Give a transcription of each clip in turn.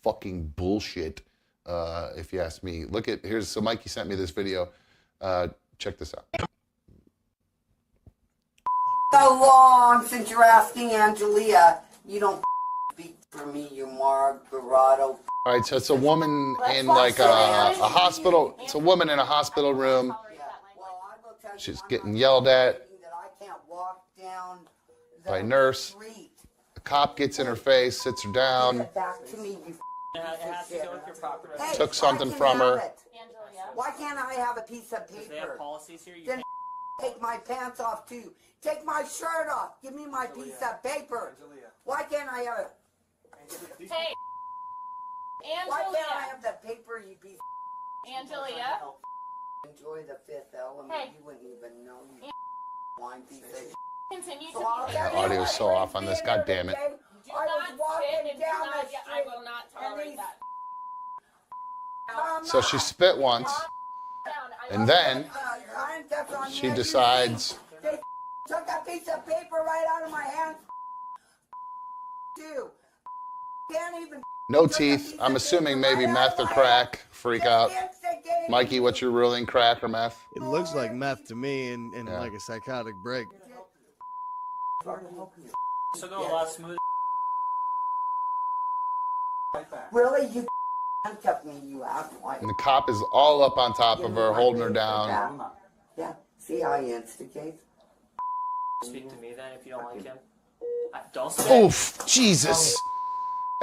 fucking bullshit, if you ask me. So Mikey sent me this video. Check this out. So long since you're asking Angelia, you don't speak for me, you Margarado. All right, so it's a woman in like a hospital. It's a woman in a hospital room. She's getting yelled at by a nurse. A cop gets in her face, sits her down, took something from her. Why can't I have a piece of paper? They have policies here. Then take my pants off too. Take my shirt off. Give me my piece of paper. Why can't I have it? Hey, Why can't I have the paper, you piece Angelia. Enjoy the fifth element. Hey. You wouldn't even know, you wine piece of Continue to So be I'll there. tell you Audio's what, so off on this. God damn it. Do I was not spit walking and do down not the get, I street will not and tolerate these- that. So she spit once, and then she decides. They took a piece of paper right out of my hand. Too. Can't even. No teeth. I'm assuming maybe meth or crack. Freak out. Mikey, what's your ruling? Crack or meth? It looks like meth to me and Yeah. like a psychotic break. So go a lot smoother. Really, you handcuffed me, you asswipe. And the cop is all up on top of her, holding her down. Yeah. See how he instigates. Speak to me then if you don't like him. Don't say. Oof, Jesus.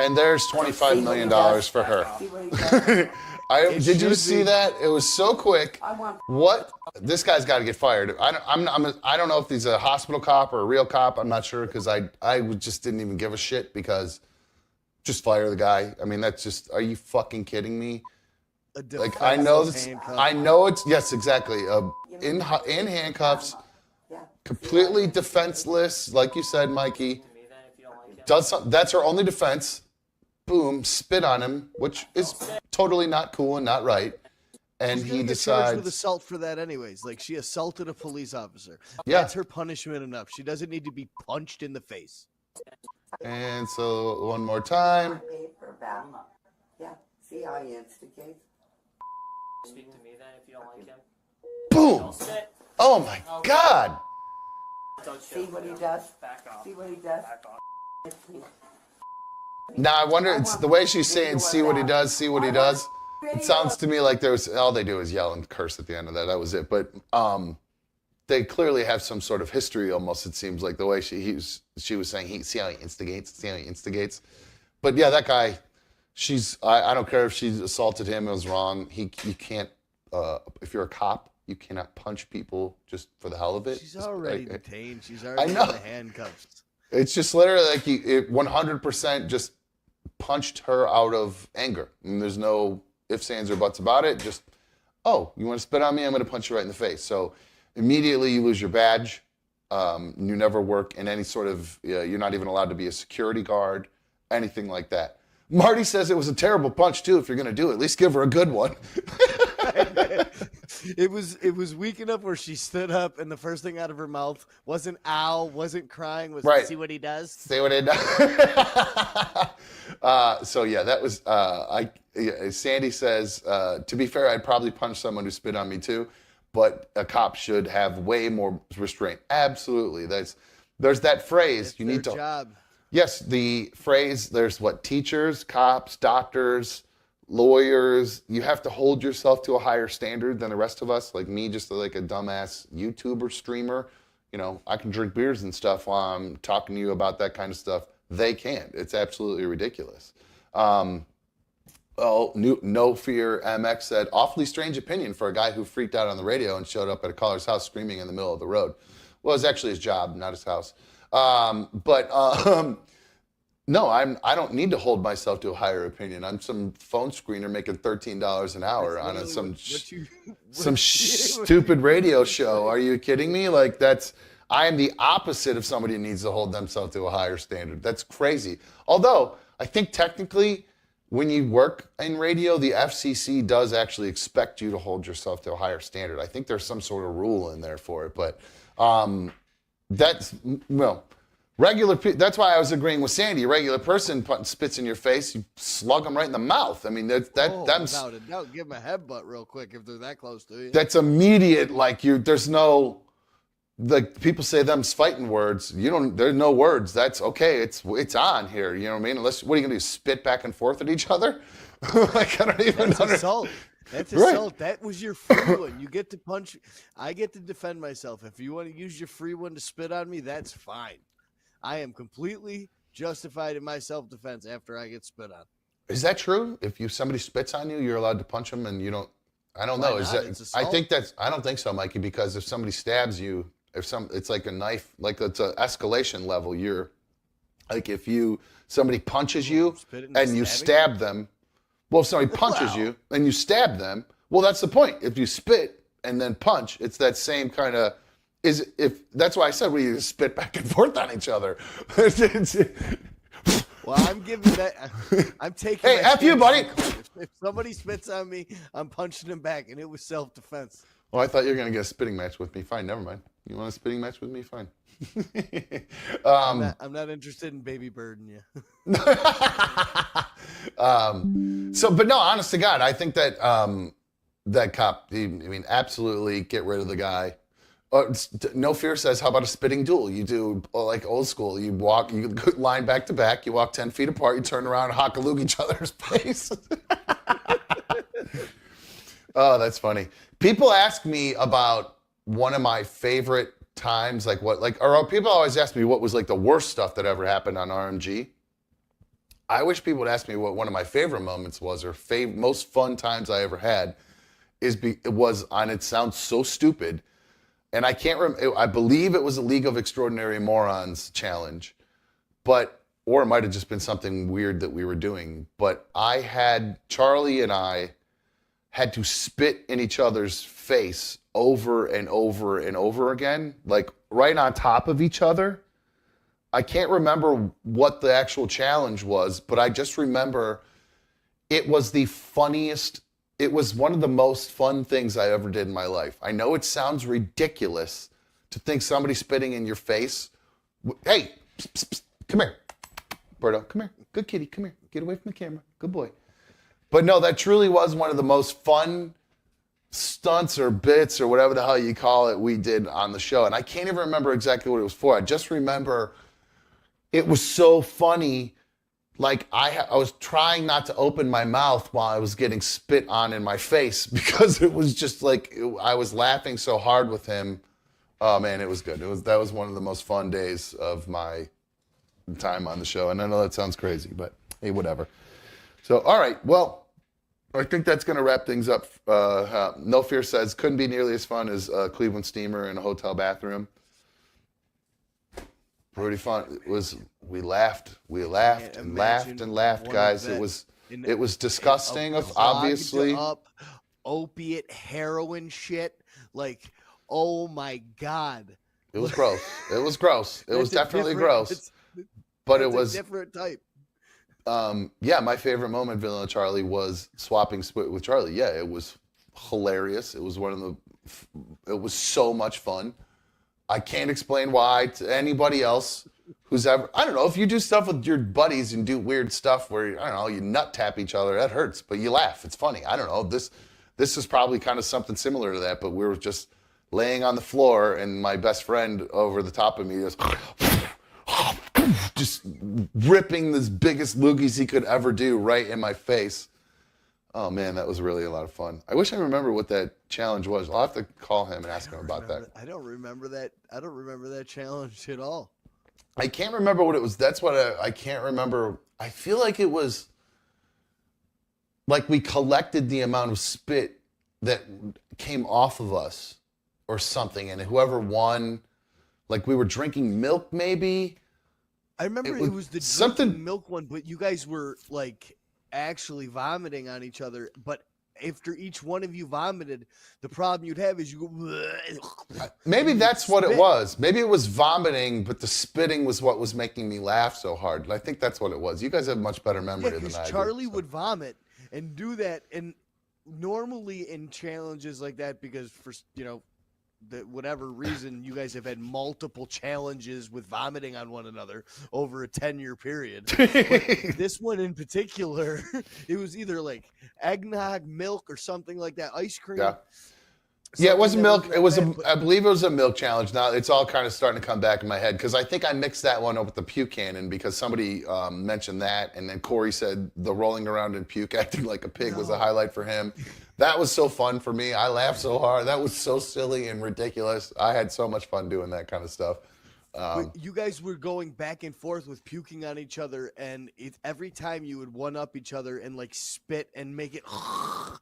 And there's $25 million for her. See what he does? Did you see that? It was so quick. I want. What? This guy's got to get fired. I don't know if he's a hospital cop or a real cop. I'm not sure because I just didn't even give a shit because just fire the guy. I mean, that's just, are you fucking kidding me? Like, I know it's, yes, exactly. In handcuffs, completely defenseless, like you said, Mikey. That's her only defense. Boom, spit on him, which is totally not cool and not right. And She's he gonna get charged decides. with assault for that anyways. Like, she assaulted a police officer. Yeah. That's her punishment enough. She doesn't need to be punched in the face. And so one more time. Paper back. Yeah. See how he instigates. Speak to me then if you don't like him. Boom. Don't sit. Oh my God. Don't See show. what he does. Back off. See what he does. Back off. Now I wonder, it's the way she's saying, see what he does, see what he does. It sounds to me like all they do is yell and curse at the end of that. That was it. But they clearly have some sort of history almost, it seems like the way she was saying, see how he instigates. But yeah, that guy, I don't care if she assaulted him, it was wrong. You can't, if you're a cop, you cannot punch people just for the hell of it. She's already detained. She's already in know. the handcuffs. It's just literally like it 100% just punched her out of anger. And there's no ifs, ands, or buts about it. Just, oh, you want to spit on me? I'm going to punch you right in the face. So immediately you lose your badge. You never work in any sort of, you're not even allowed to be a security guard, anything like that. Marty says it was a terrible punch too. If you're going to do it, at least give her a good one. It was weak enough where she stood up and the first thing out of her mouth wasn't ow, wasn't crying, was Right. see what he does. See what it does. So yeah, that was Sandy says, to be fair, I'd probably punch someone who spit on me too, but a cop should have way more restraint. Absolutely. There's that phrase. It's You need their to. job. Yes, the phrase. There's teachers, cops, doctors, lawyers. You have to hold yourself to a higher standard than the rest of us. Like me, just like a dumbass YouTuber streamer. I can drink beers and stuff while I'm talking to you about that kind of stuff. They can't. It's absolutely ridiculous. No Fear MX said, awfully strange opinion for a guy who freaked out on the radio and showed up at a caller's house screaming in the middle of the road. Well, it's actually his job, not his house. No, I don't need to hold myself to a higher opinion. I'm some phone screener making $13 an hour on some stupid radio show. Are you kidding me? Like I am the opposite of somebody who needs to hold themselves to a higher standard. That's crazy. Although I think technically when you work in radio, the FCC does actually expect you to hold yourself to a higher standard. I think there's some sort of rule in there for it, but That's why I was agreeing with Sandy. A regular person spits in your face, you slug them right in the mouth. I mean, that's Without a doubt, give them a headbutt real quick if they're that close to you. that's immediate. Like there's no, like people say them's fighting words. There's no words. That's okay. It's on here. You know what I mean? Unless, what are you gonna do? Spit back and forth at each other? Like I don't even That's know. assault. That's Right. assault. That was your free one. You get to punch. I get to defend myself. If you want to use your free one to spit on me, that's fine. I am completely justified in my self-defense after I get spit on. Is that true? If somebody spits on you, you're allowed to punch them, and you don't. I don't Why know. Is not? that? It's I assault. think that's. I don't think so, Mikey. Because if somebody stabs you, it's like a knife. Like it's an escalation level. You're like if somebody punches you Spitting and you stabbing? stab them. Well, if somebody punches Wow. you and you stab them, well, that's the point. If you spit and then punch, it's that same kind of. That's why I said we spit back and forth on each other. Well, I'm giving that. I'm taking. Hey, my F you, stance. buddy. If somebody spits on me, I'm punching him back, and it was self-defense. Well, I thought you were going to get a spitting match with me. Fine, never mind. You want a spitting match with me? Fine. I'm not interested in baby birding you. But no, honest to God, I think that that cop, absolutely get rid of the guy. No Fear says, how about a spitting duel? You do like old school. You line back to back, you walk 10 feet apart, you turn around and hock-a-loog each other's face. Oh, that's funny. People ask me about one of my favorite times, or people always ask me what was like the worst stuff that ever happened on RMG. I wish people would ask me what one of my favorite moments was, or most fun times I ever had. It sounds so stupid, and I can't remember. I believe it was a League of Extraordinary Morons challenge, or it might have just been something weird that we were doing. But Charlie and I had to spit in each other's face over and over and over again, like right on top of each other. I can't remember what the actual challenge was, but I just remember it was the funniest. It was one of the most fun things I ever did in my life. I know it sounds ridiculous to think somebody spitting in your face. Hey, psst, psst, psst, come here. Berto, come here. Good kitty, come here. Get away from the camera. Good boy. But no, that truly was one of the most fun stunts or bits or whatever the hell you call it we did on the show. And I can't even remember exactly what it was for. I just remember it was so funny. Like I was trying not to open my mouth while I was getting spit on in my face because it was just like I was laughing so hard with him. Oh man, it was good. That was one of the most fun days of my time on the show. And I know that sounds crazy, but hey, whatever. So all right, well, I think that's going to wrap things up. No Fear says couldn't be nearly as fun as Cleveland Steamer in a hotel bathroom. Pretty fun. We laughed and laughed, guys. It was disgusting. Obviously, up opiate heroin shit. Like, oh my god, it was gross. It was gross. It was definitely gross. But it was a different type. Yeah, my favorite moment, Vanilla Charlie, was swapping spit with Charlie. Yeah, it was hilarious. It was it was so much fun. I can't explain why to anybody else who's ever, I don't know, if you do stuff with your buddies and do weird stuff where, I don't know, you nut tap each other, that hurts, but you laugh. It's funny. I don't know. This is probably kind of something similar to that, but we were just laying on the floor and my best friend over the top of me just ripping this biggest loogies he could ever do right in my face. Oh man, that was really a lot of fun. I wish I remember what that challenge was. I'll have to call him and ask him about that. I don't remember that. I don't remember that challenge at all. I can't remember what it was. That's what I can't remember. I feel like it was like we collected the amount of spit that came off of us or something. And whoever won, like we were drinking milk maybe. I remember it was the something milk one, but you guys were like actually vomiting on each other. But after each one of you vomited, the problem you'd have is you go. Maybe that's what it was. Maybe it was vomiting, but the spitting was what was making me laugh so hard. I think that's what it was. You guys have much better memory than I do. Charlie would vomit and do that, and normally in challenges like that, because for that whatever reason you guys have had multiple challenges with vomiting on one another over a 10-year period. But this one in particular, it was either like eggnog, milk, or something like that. Ice cream. Yeah. Yeah, it wasn't milk. It was I I believe it was a milk challenge. Now it's all kind of starting to come back in my head because I think I mixed that one up with the puke cannon because somebody mentioned that, and then Corey said the rolling around in puke, acting like a pig, was a highlight for him. That was so fun for me. I laughed so hard. That was so silly and ridiculous. I had so much fun doing that kind of stuff. you guys were going back and forth with puking on each other, and every time you would one up each other and like spit and make it.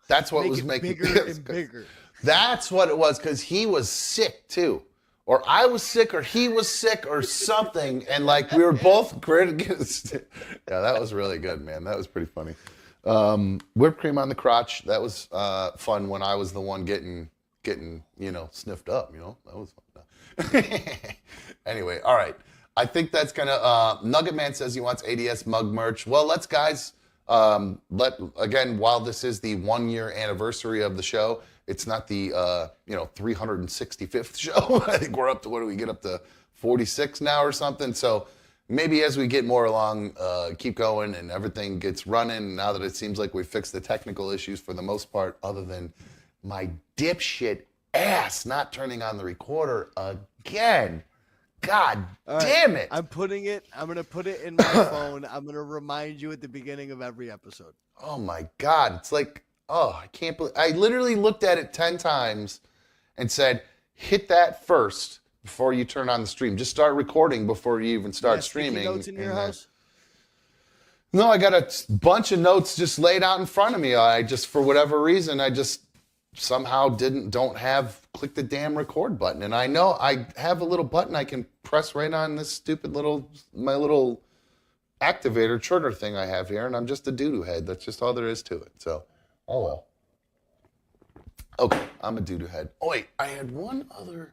That's what make was it making bigger and bigger. That's what it was because he was sick too, or I was sick, or he was sick, or something, and like we were both great. Yeah, that was really good, man. That was pretty funny. Whipped cream on the crotch. That was fun when I was the one getting sniffed up. That was fun. Anyway, all right. I think that's gonna. Nugget Man says he wants ADS mug merch. Well, let's guys. While this is the 1-year anniversary of the show, it's not the 365th show. I think we're up to, what do we get up to, 46 now or something? So maybe as we get more along, keep going and everything gets running. Now that it seems like we fixed the technical issues for the most part, other than my dipshit ass not turning on the recorder again. God damn it. I'm going to put it in my phone. I'm going to remind you at the beginning of every episode. Oh my God. It's like, I can't believe, I literally looked at it 10 times and said, hit that first before you turn on the stream. Just start recording before you even start streaming. Notes in your house? No, I got a bunch of notes just laid out in front of me. I just, for whatever reason, I just somehow don't have click the damn record button. And I know I have a little button I can press right on this stupid my little activator trigger thing I have here, and I'm just a doo-doo head. That's just all there is to it. So, oh well. Okay, I'm a doo-doo head. Oh wait, I had one other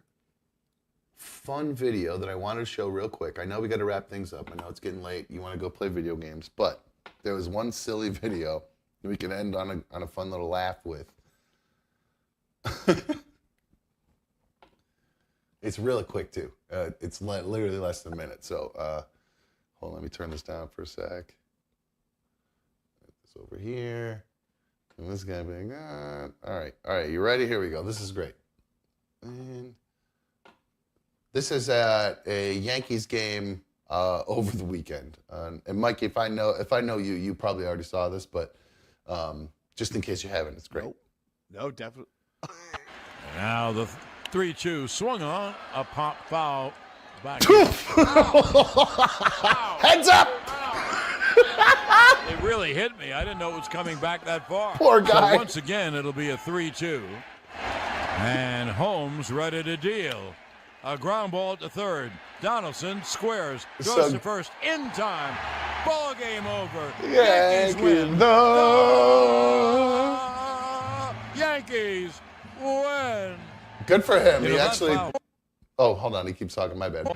fun video that I wanted to show real quick. I know we got to wrap things up. I know it's getting late. You want to go play video games, but there was one silly video that we can end on a fun little laugh with. It's really quick too. It's literally less than a minute. So hold on, let me turn this down for a sec. Put this over here. And this guy being all right, you ready? Here we go. This is great. And this is at a Yankees game over the weekend. And Mikey, if I know you, you probably already saw this, but just in case you haven't, it's great. No, definitely. Now the 3-2 swung on, a pop foul. Back. Heads up! It really hit me. I didn't know it was coming back that far. Poor guy. So once again, it'll be a 3-2. And Holmes ready to deal. A ground ball at the third. Donaldson squares. Goes to first in time. Ball game over. Yankees win. Yankees win. Good for him. You He know, actually. that foul Oh, hold on. He keeps talking. My bad.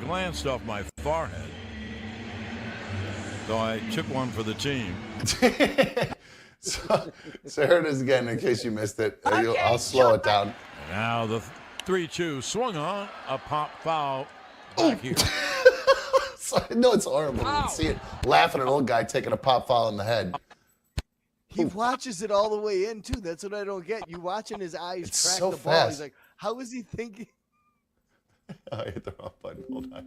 glanced off my forehead. So I took one for the team. So here it is again, in case you missed it. I'll slow it down. And now the 3-2 swung on, a pop foul back here. No, it's horrible. You can see it laughing at an old guy taking a pop foul in the head. He watches it all the way in, too. That's what I don't get. You watching his eyes It's track so the ball. fast. He's like, how is he thinking? I hit the wrong button. Hold on.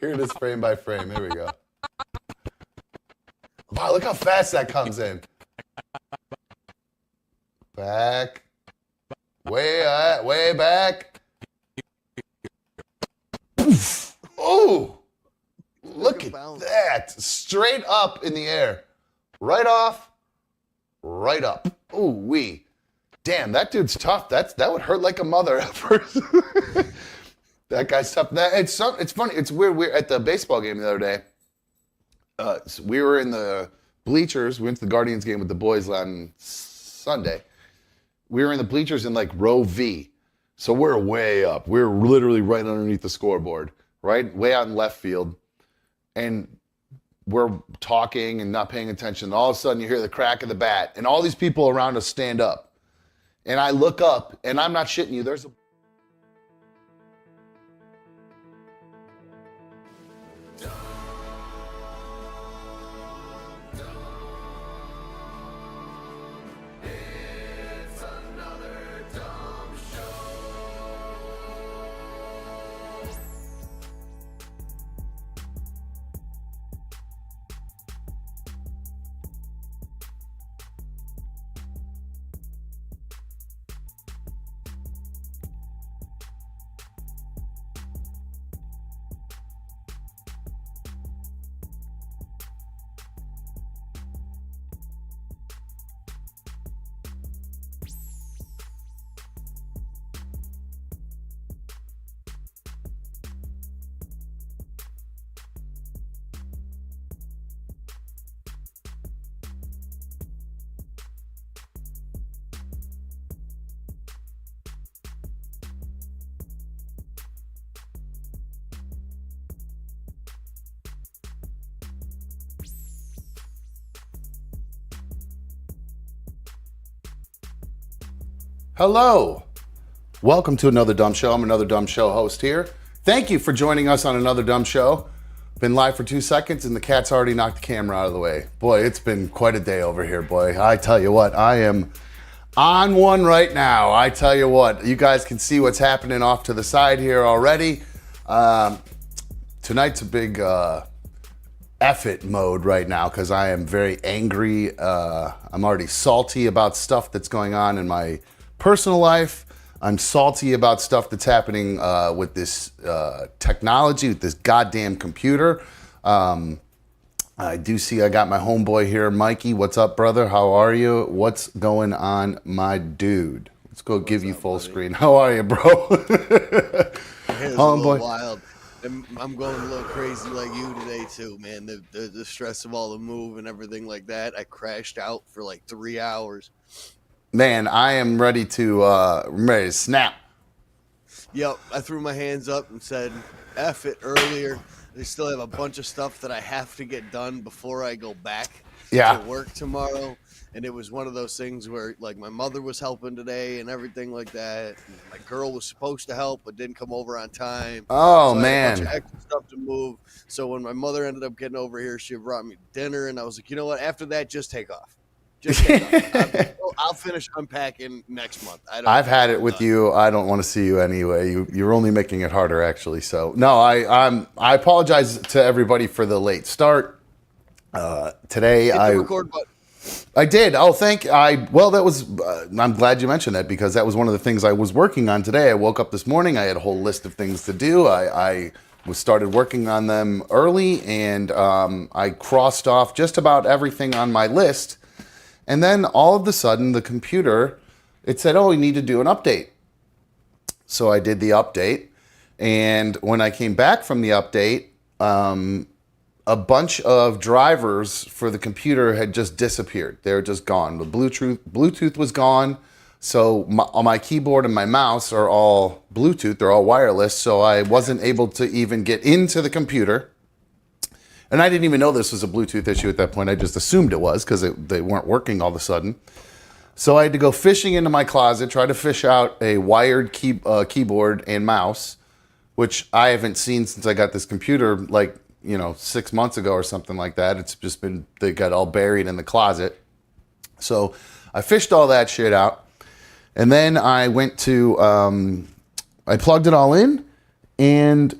Here it is, frame by frame. Here we go. Wow, look how fast that comes in. Back. Way back. Oh, look at that. Straight up in the air. Right off, right up. Ooh wee. Damn, that dude's tough. That would hurt like a mother at first. That guy's tough. It's funny. It's weird. We're at the baseball game the other day. We were in the bleachers. We went to the Guardians game with the boys on Sunday. We were in the bleachers in like row V. So we're way up. We're literally right underneath the scoreboard, right? Way out in left field. And we're talking and not paying attention. And all of a sudden you hear the crack of the bat. And all these people around us stand up. and I look up, and I'm not shitting you. There's a Hello. Welcome to Another Dumb Show. I'm Another Dumb Show host here. Thank you for joining us on Another Dumb Show. Been live for 2 seconds and the cat's already knocked the camera out of the way. Boy, it's been quite a day over here, boy. I tell you what, I am on one right now. I tell you what, you guys can see what's happening off to the side here already. Tonight's a big F-it mode right now because I am very angry. I'm already salty about stuff that's going on in my personal life. I'm salty about stuff that's happening with this technology, with this goddamn computer. I do see I got my homeboy here, Mikey. What's up, brother? How are you? What's going on, my dude? Let's go give you full screen. How are you, bro? It's a little wild. I'm going a little crazy like you today too, man. The stress of all the move and everything like that. I crashed out for like 3 hours. Man, I am ready to snap. Yep, I threw my hands up and said, F it earlier. I still have a bunch of stuff that I have to get done before I go back to work tomorrow. And it was one of those things where, like, my mother was helping today and everything like that. My girl was supposed to help but didn't come over on time. Oh, so man. I had a bunch of extra stuff to move. So when my mother ended up getting over here, she brought me dinner. And I was like, you know what? After that, just take off. I'll finish unpacking next month. I've had it with you. I don't want to see you anyway. You're only making it harder, actually. So no, I apologize to everybody for the late start. Today Hit the record button. I did. Oh, that was. I'm glad you mentioned that because that was one of the things I was working on today. I woke up this morning. I had a whole list of things to do. I started working on them early, and I crossed off just about everything on my list. And then all of a sudden, the computer, it said, oh, you need to do an update. So I did the update. And when I came back from the update, a bunch of drivers for the computer had just disappeared. They were just gone. The Bluetooth was gone. So my keyboard and my mouse are all Bluetooth. They're all wireless. So I wasn't able to even get into the computer. And I didn't even know this was a Bluetooth issue at that point. I just assumed it was because they weren't working all of a sudden. So I had to go fishing into my closet, try to fish out a wired keyboard and mouse, which I haven't seen since I got this computer, 6 months ago or something like that. It's just they got all buried in the closet. So I fished all that shit out. And then I went to, I plugged it all in, and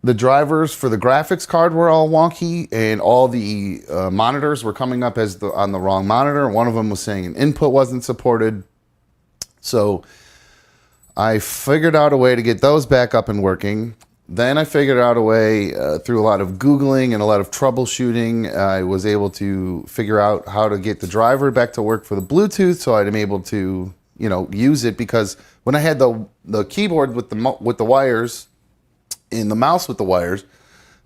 the drivers for the graphics card were all wonky, and all the monitors were coming up as on the wrong monitor. One of them was saying an input wasn't supported. So I figured out a way to get those back up and working. Then I figured out a way through a lot of Googling and a lot of troubleshooting. I was able to figure out how to get the driver back to work for the Bluetooth, so I'd be able to, use it, because when I had the keyboard with the wires and the mouse with the wires,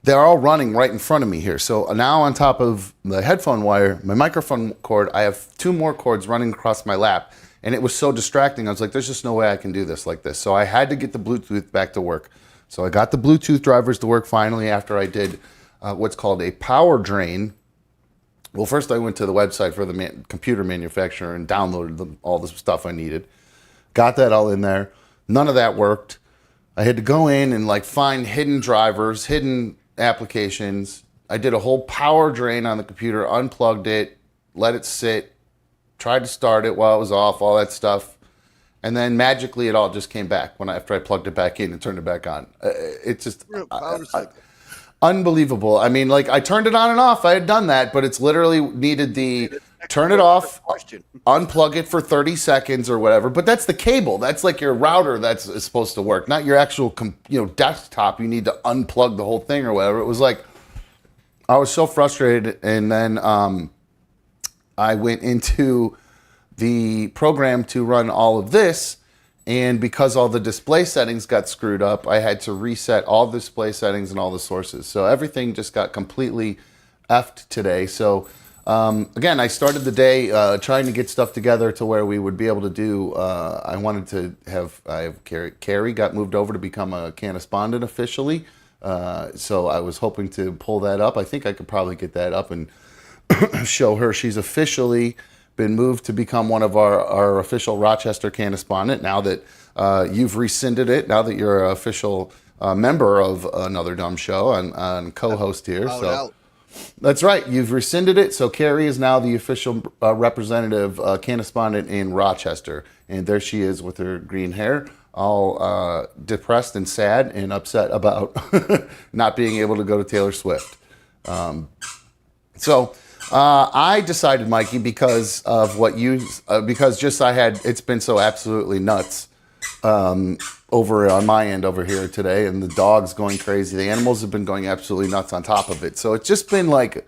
they're all running right in front of me here. So now on top of the headphone wire, my microphone cord, I have 2 more cords running across my lap. And it was so distracting. I was like, there's just no way I can do this like this. So I had to get the Bluetooth back to work. So I got the Bluetooth drivers to work finally after I did what's called a power drain, Well, first I went to the website for the computer manufacturer and downloaded all the stuff I needed. Got that all in there. None of that worked. I had to go in and like find hidden drivers, hidden applications. I did a whole power drain on the computer, unplugged it, let it sit, tried to start it while it was off, all that stuff. And then magically it all just came back after I plugged it back in and turned it back on. It's just unbelievable. I mean, like I turned it on and off. I had done that, but it's literally needed the turn it off, unplug it for 30 seconds or whatever. But that's the cable. That's like your router that's supposed to work, not your actual desktop. You need to unplug the whole thing or whatever. It was like I was so frustrated, and then I went into the program to run all of this. And because all the display settings got screwed up, I had to reset all the display settings and all the sources. So everything just got completely effed today. So again, I started the day trying to get stuff together to where we would be able to do. I wanted to have Carrie got moved over to become a correspondent officially. So I was hoping to pull that up. I think I could probably get that up and show her she's officially been moved to become one of our official Rochester correspondent. Now that you've rescinded it, now that you're an official member of Another Dumb Show and co-host here. So that's right, you've rescinded it. So Carrie is now the official representative correspondent in Rochester. And there she is with her green hair, all depressed and sad and upset about not being able to go to Taylor Swift. I decided, Mikey, because of what it's been so absolutely nuts over on my end over here today, and the dog's going crazy. The animals have been going absolutely nuts on top of it. So it's just been like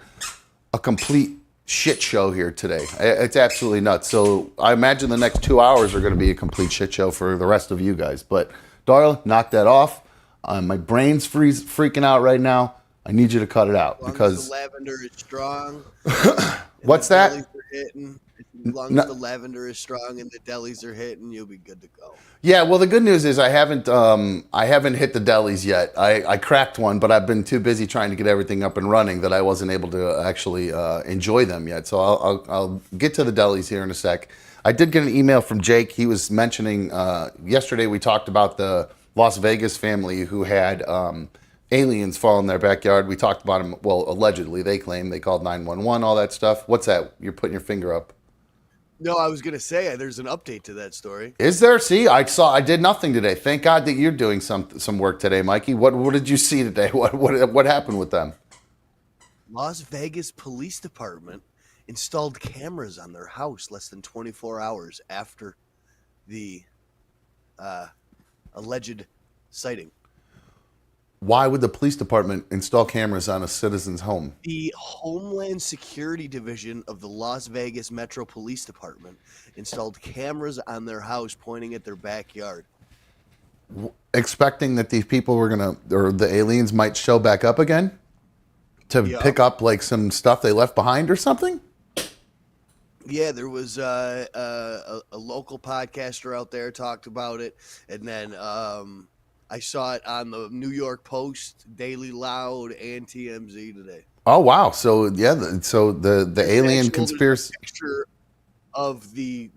a complete shit show here today. It's absolutely nuts. So I imagine the next 2 hours are going to be a complete shit show for the rest of you guys. But Darla, knock that off. My brain's freaking out right now. I need you to cut it out because the lavender is strong. What's that? As long as the lavender is strong and the delis are hitting, you'll be good to go. Yeah, well, the good news is I haven't hit the delis yet. I cracked one, but I've been too busy trying to get everything up and running that I wasn't able to actually enjoy them yet. So I'll get to the delis here in a sec. I did get an email from Jake. He was mentioning yesterday we talked about the Las Vegas family who had aliens fall in their backyard. We talked about them. Well, allegedly, they claim they called 911, all that stuff. What's that? You're putting your finger up. No, I was going to say there's an update to that story. Is there? See, I did nothing today. Thank God that you're doing some work today, Mikey. What did you see today? What happened with them? Las Vegas Police Department installed cameras on their house less than 24 hours after the alleged sighting. Why would the police department install cameras on a citizen's home? The Homeland Security Division of the Las Vegas Metro Police Department installed cameras on their house pointing at their backyard. Expecting that these people or the aliens might show back up again to pick up like some stuff they left behind or something? Yeah, there was a local podcaster out there talked about it, and then I saw it on the New York Post, Daily Loud, and TMZ today. Oh wow! So yeah, the alien conspiracy picture of the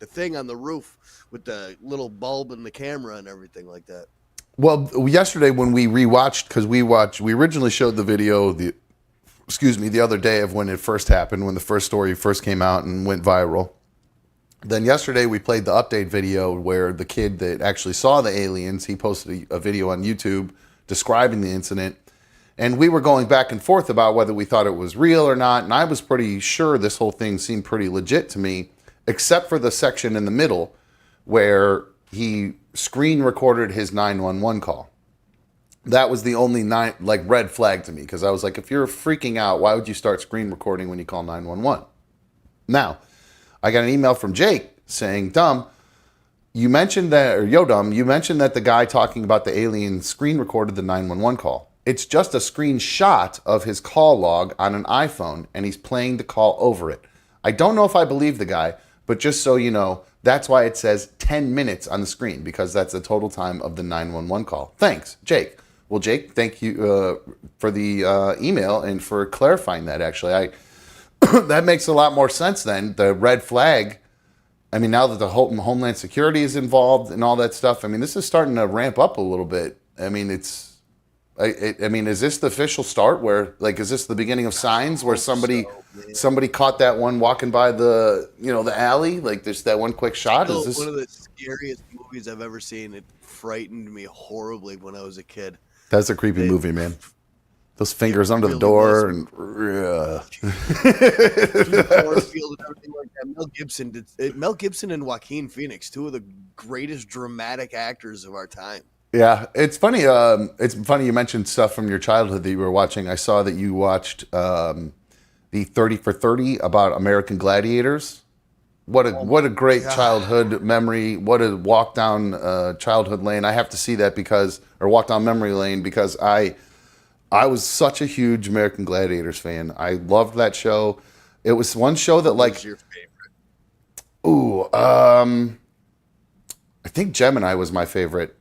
thing on the roof with the little bulb and the camera and everything like that. Well, yesterday when we rewatched, because we originally showed the video the other day of when it first happened, when the first story first came out and went viral. Then yesterday we played the update video where the kid that actually saw the aliens, he posted a video on YouTube describing the incident. And we were going back and forth about whether we thought it was real or not. And I was pretty sure this whole thing seemed pretty legit to me, except for the section in the middle where he screen recorded his 911 call. That was the only red flag to me, because I was like, if you're freaking out, why would you start screen recording when you call 911? Now, I got an email from Jake saying, Dumb, you mentioned that the guy talking about the alien screen recorded the 911 call. It's just a screenshot of his call log on an iPhone, and he's playing the call over it. I don't know if I believe the guy, but just so you know, that's why it says 10 minutes on the screen, because that's the total time of the 911 call. Thanks, Jake. Well, Jake, thank you for the email and for clarifying that. Actually, that makes a lot more sense then. The red flag. I mean, now that the Homeland Security is involved and all that stuff, I mean, this is starting to ramp up a little bit. I mean, I mean, is this the official start where, like, is this the beginning of signs where somebody caught that one walking by the alley, like there's that one quick shot? Is this one of the scariest movies I've ever seen? It frightened me horribly when I was a kid. That's a creepy movie, man. Those fingers under the door and Field and everything like that. Mel Gibson and Joaquin Phoenix, two of the greatest dramatic actors of our time. Yeah, it's funny. It's funny you mentioned stuff from your childhood that you were watching. I saw that you watched the 30 for 30 about American Gladiators. What a great childhood memory. What a walk down childhood lane. I have to see that walk down memory lane because I was such a huge American Gladiators fan. I loved that show. It was one show that What's your favorite? I think Gemini was my favorite.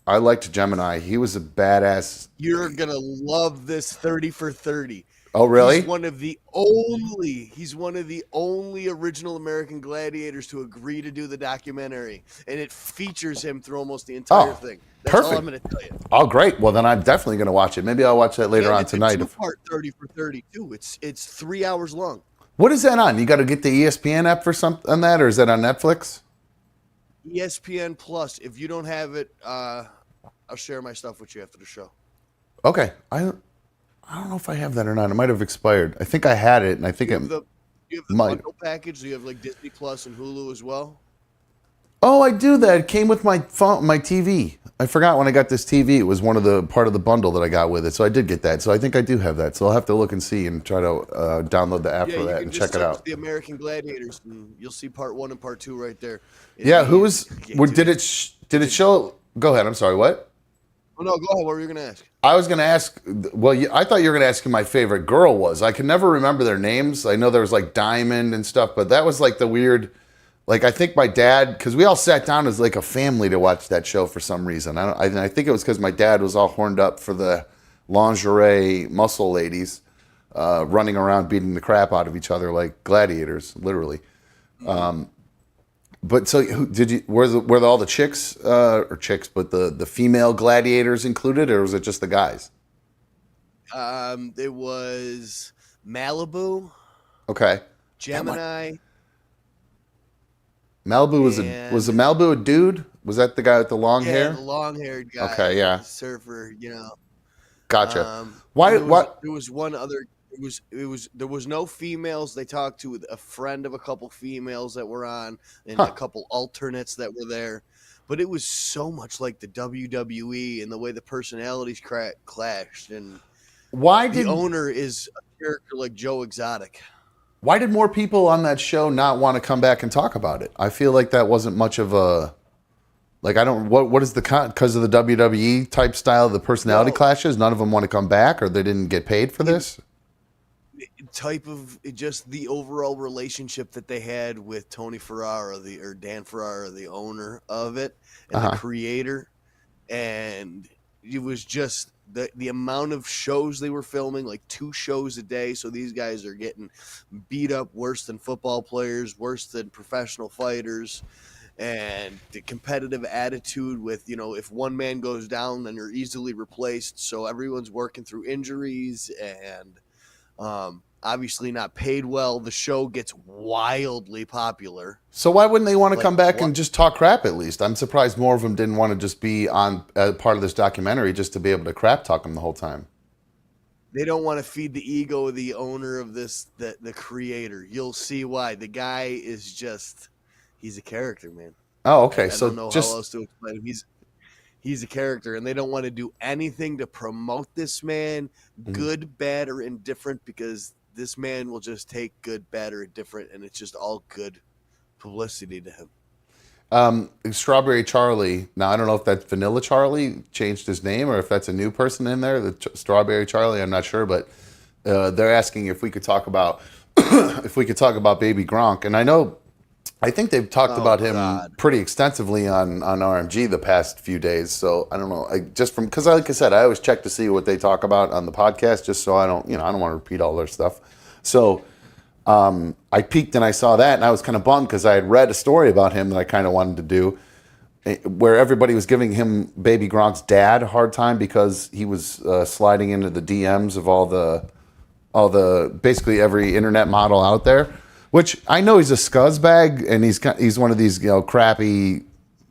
I liked Gemini. He was a badass. You're gonna love this 30 for 30. Oh, really? He's one of the only original American Gladiators to agree to do the documentary, and it features him through almost the entire thing. That's perfect. all I'm going to tell you. Oh, great. Well, then I'm definitely going to watch it. Maybe I'll watch that later on tonight. It's a two-part 30 for 32. It's 3 hours long. What is that on? You got to get the ESPN app for something on that, or is that on Netflix? ESPN Plus. If you don't have it, I'll share my stuff with you after the show. Okay. I don't know if I have that or not. It might have expired. I think I had it, and I think you have the might. bundle package. Do you have like Disney Plus and Hulu as well? Oh, I do that. It came with my phone, my TV. I forgot when I got this TV. It was part of the bundle that I got with it. So I did get that. So I think I do have that. So I'll have to look and see and try to download the app for that and check it out. The American Gladiators, and you'll see part 1 and part 2 right there. Yeah, did it show? Go ahead. I'm sorry. What? Oh, no, go ahead. What were you going to ask? I was going to ask. Well, I thought you were going to ask who my favorite girl was. I can never remember their names. I know there was like Diamond and stuff, but that was like the weird. Like, I think my dad, because we all sat down as like a family to watch that show for some reason. I think it was because my dad was all horned up for the lingerie muscle ladies running around beating the crap out of each other like gladiators, literally. But so, were all the chicks but the female gladiators included, or was it just the guys? It was Malibu. Okay. Gemini. Malibu was a Malibu a dude? Was that the guy with the long hair? The long-haired guy. Okay, yeah. Surfer, Gotcha. There was one other. There was no females. They talked to a friend of a couple females that were on, and a couple alternates that were there. But it was so much like the WWE and the way the personalities clashed. And the owner is a character like Joe Exotic. Why did more people on that show not want to come back and talk about it? I feel like that wasn't much of a, like, I don't, what is because of the WWE type style, the personality clashes, none of them want to come back, or they didn't get paid for this? Just the overall relationship that they had with Tony Ferrara, or Dan Ferrara, the owner of it, and the creator. And it was just the amount of shows they were filming, like 2 shows a day. So these guys are getting beat up worse than football players, worse than professional fighters. And the competitive attitude with, if one man goes down, then you're easily replaced. So everyone's working through injuries and obviously not paid well. The show gets wildly popular. So why wouldn't they want to come back and just talk crap at least? I'm surprised more of them didn't want to just be on part of this documentary just to be able to crap talk them the whole time. They don't want to feed the ego of the owner of this, the creator. You'll see why. The guy is he's a character, man. Oh, okay. I don't know how else to explain him. He's a character, and they don't want to do anything to promote this man, good, bad, or indifferent, because this man will just take good, bad, or indifferent, and it's just all good publicity to him. Strawberry Charlie. Now, I don't know if that's Vanilla Charlie changed his name, or if that's a new person in there. The Strawberry Charlie, I'm not sure, but they're asking if we could talk about Baby Gronk, and I know I think they've talked about him God. pretty extensively on RMG the past few days. So I don't know. Because like I said, I always check to see what they talk about on the podcast, just so I don't want to repeat all their stuff. So I peeked and I saw that, and I was kind of bummed because I had read a story about him that I kind of wanted to do, where everybody was giving him Baby Gronk's dad a hard time because he was sliding into the DMs of all the basically every internet model out there. Which I know he's a scuzzbag, and he's one of these crappy,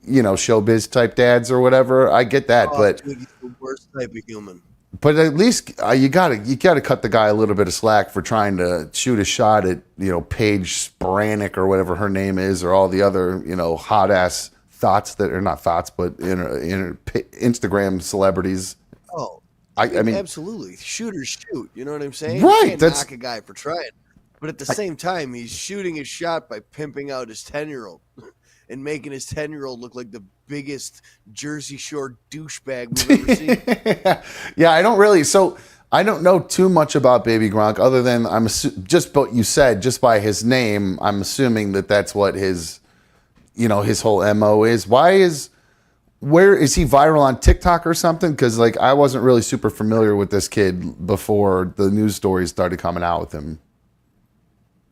showbiz type dads or whatever. I get that, but dude, he's the worst type of human. But at least you gotta cut the guy a little bit of slack for trying to shoot a shot at Paige Sporanic or whatever her name is, or all the other hot ass thoughts that are not thoughts, but Instagram celebrities. Oh, I mean, absolutely, shooters shoot. You know what I'm saying? Right, You can't that's- knock a guy for trying. But at the same time, he's shooting his shot by pimping out his 10-year-old and making his 10-year-old look like the biggest Jersey Shore douchebag we've ever seen. Yeah, I don't know too much about Baby Gronk other than just what you said, just by his name, I'm assuming that's what his whole MO is. Where is he viral on TikTok or something? Because I wasn't really super familiar with this kid before the news stories started coming out with him.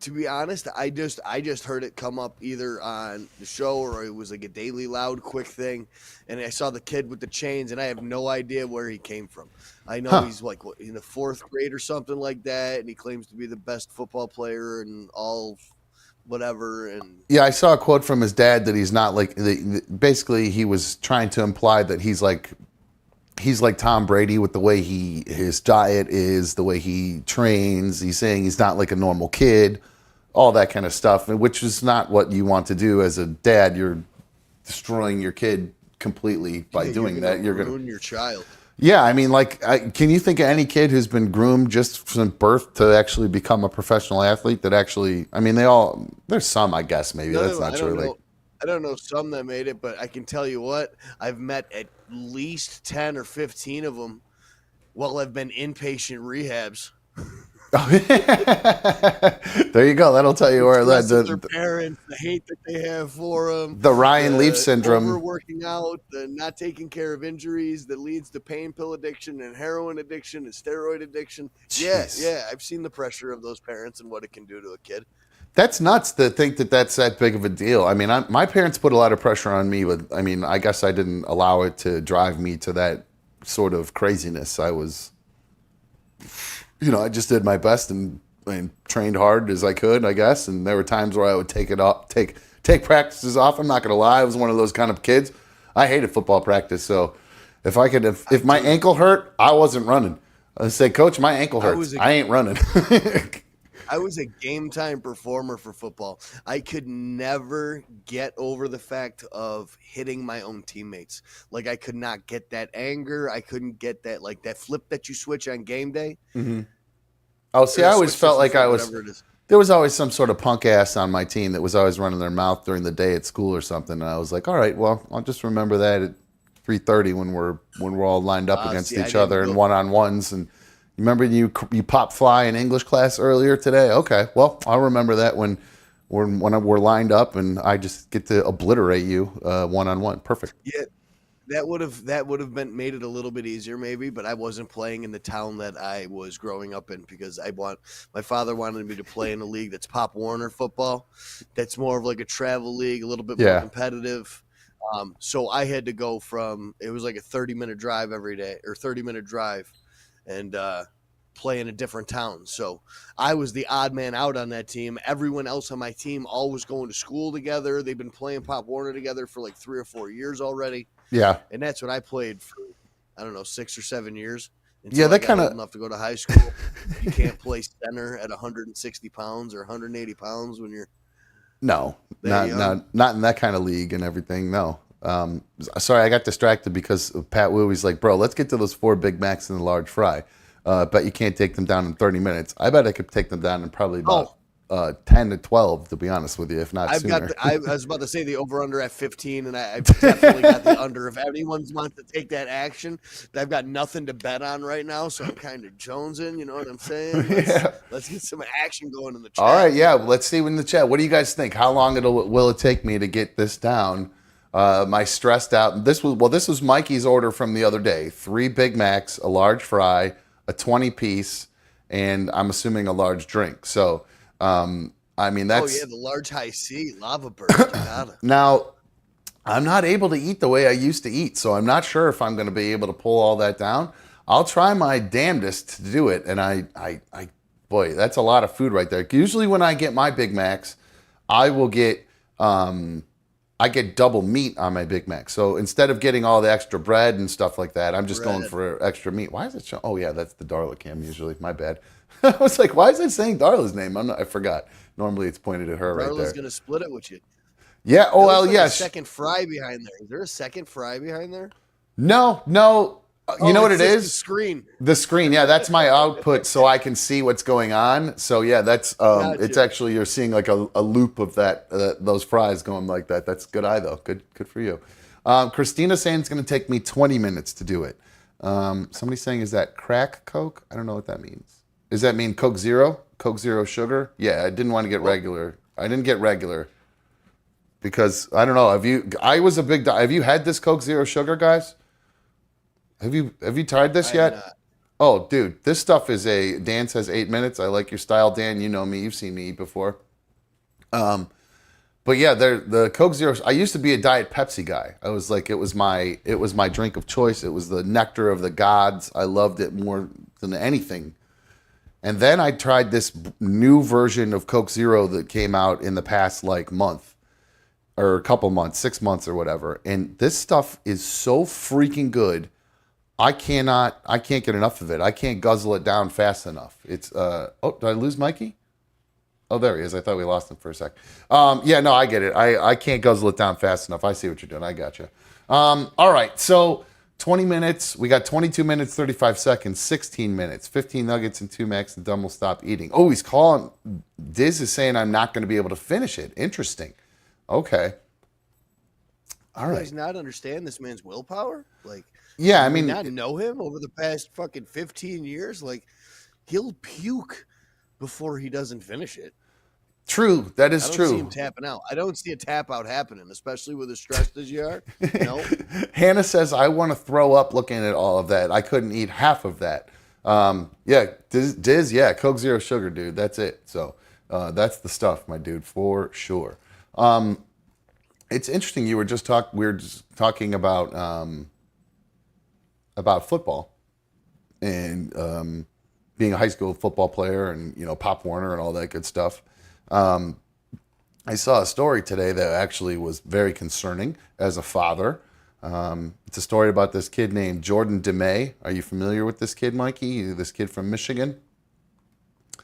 To be honest, I just heard it come up either on the show or it was like a Daily Loud quick thing, and I saw the kid with the chains, and I have no idea where he came from. I know he's in the 4th grade or something like that, and he claims to be the best football player and all whatever. And yeah, I saw a quote from his dad that he's not basically he was trying to imply that he's like Tom Brady with the way his diet is, the way he trains. He's saying he's not like a normal kid, all that kind of stuff, which is not what you want to do as a dad. You're destroying your kid completely by doing that. You're going to ruin your child. Yeah, I mean, can you think of any kid who's been groomed just from birth to actually become a professional athlete that actually, I mean, there's some, I guess, maybe. That's not true. I don't know some that made it, but I can tell you what, I've met at least 10 or 15 of them while I've been inpatient rehabs. There you go. That'll tell you where their parents, the hate that they have for them, the Ryan Leaf syndrome, overworking out, the not taking care of injuries that leads to pain pill addiction and heroin addiction and steroid addiction. Jeez. Yeah, I've seen the pressure of those parents and what it can do to a kid. That's nuts to think that's that big of a deal. I mean, my parents put a lot of pressure on me I guess I didn't allow it to drive me to that sort of craziness. I was, I just did my best and trained hard as I could, I guess. And there were times where I would take practices off. I'm not going to lie. I was one of those kind of kids. I hated football practice. So if my ankle hurt, I wasn't running. I'd say, Coach, my ankle hurts. I ain't running. I was a game time performer for football. I could never get over the fact of hitting my own teammates. I could not get that anger. I couldn't get that that flip that you switch on game day. Mm-hmm. I always felt like there was always some sort of punk ass on my team that was always running their mouth during the day at school or something. And I was like, all right, well, I'll just remember that at 3:30 when we're all lined up against each other in one-on-ones. And remember you popped fly in English class earlier today? Okay, well, I'll remember that when we're lined up and I just get to obliterate you one-on-one. Perfect. Yeah, that would have made it a little bit easier maybe, but I wasn't playing in the town that I was growing up in because my father wanted me to play in a league that's Pop Warner football. That's more of like a travel league, a little bit more competitive. So I had to go it was like a 30-minute drive every day or 30-minute drive. And play in a different town. So I was the odd man out on that team. Everyone else on my team all was going to school together. They've been playing Pop Warner together for 3 or 4 years already. Yeah. And that's what I played for, 6 or 7 years. Yeah, that kind of enough to go to high school. You can't play center at 160 pounds or 180 pounds when you're not in that kind of league and everything. No. Sorry, I got distracted because Pat Wooey's like, bro, let's get to those 4 Big Macs and a large fry. Bet you can't take them down in 30 minutes. I bet I could take them down in probably about 10 to 12, to be honest with you, if not I've sooner. got. I was about to say the over/under at 15, and I've definitely got the under. If anyone wants to take that action, I've got nothing to bet on right now, so I'm kind of jonesing. You know what I'm saying? Let's get some action going in the chat. All right, yeah. Let's see in the chat. What do you guys think? How long will it take me to get this down? My stressed out. This was Mikey's order from the other day: 3 Big Macs, a large fry, a 20-piece, and I'm assuming a large drink. So. I mean, that's... Oh, yeah, the large high C, lava bird. You got it. Now, I'm not able to eat the way I used to eat, so I'm not sure if I'm going to be able to pull all that down. I'll try my damnedest to do it, and boy, that's a lot of food right there. Usually when I get my Big Macs, I will get... I get double meat on my Big Mac. So instead of getting all the extra bread and stuff like that, I'm just going for extra meat. Why is it showing? Oh, yeah, that's the Darla cam usually. My bad. I was like, why is it saying Darla's name? I forgot. Normally it's pointed at her right there. Darla's going to split it with you. Yeah. Oh, well, yes. A second fry behind there. Is there a second fry behind there? No. You know what it is? The screen. The screen. Yeah, that's my output so I can see what's going on. So, yeah, that's Gotcha. It's actually, you're seeing like a loop of that those fries going like that. That's good eye, though. Good for you. Christina saying it's going to take me 20 minutes to do it. Somebody saying, is that crack Coke? I don't know what that means. Does that mean Coke Zero? Coke Zero sugar? Yeah, I didn't want to get regular. I didn't get regular because I don't know. Have you had this Coke Zero sugar, guys? Have you tried this yet? Not. Oh, dude, this stuff is Dan says 8 minutes. I like your style, Dan. You know me. You've seen me eat before. But yeah, the Coke Zero. I used to be a Diet Pepsi guy. I was like, it was my drink of choice. It was the nectar of the gods. I loved it more than anything. And then I tried this new version of Coke Zero that came out in the past like month or a couple months, 6 months or whatever. And this stuff is so freaking good. I can't get enough of it. I can't guzzle it down fast enough. It's oh, did I lose Mikey? Oh, there he is. I thought we lost him for a sec. Yeah, no, I get it. I can't guzzle it down fast enough. I see what you're doing. I got you. All right, so 20 minutes. We got 22 minutes, 35 seconds, 16 minutes, 15 nuggets and 2 Macs, and Dumb will stop eating. Oh, he's calling. Diz is saying I'm not going to be able to finish it. Interesting. Okay. All right. You guys not understand this man's willpower? Like, yeah, I do mean, you not know him over the past fucking 15 years. Like, he'll puke before he doesn't finish it. True. That is I don't true. see him tapping out. I don't see a tap out happening, especially with as stressed as you are. No. Hannah says, I want to throw up looking at all of that. I couldn't eat half of that. Yeah, Diz, yeah, Coke Zero sugar, dude. That's it. So that's the stuff, my dude, for sure. It's interesting. We were just talking about football and being a high school football player and, you know, Pop Warner and all that good stuff. I saw a story today that actually was very concerning as a father. It's a story about this kid named Jordan DeMay. Are you familiar with this kid, Mikey? This kid from Michigan?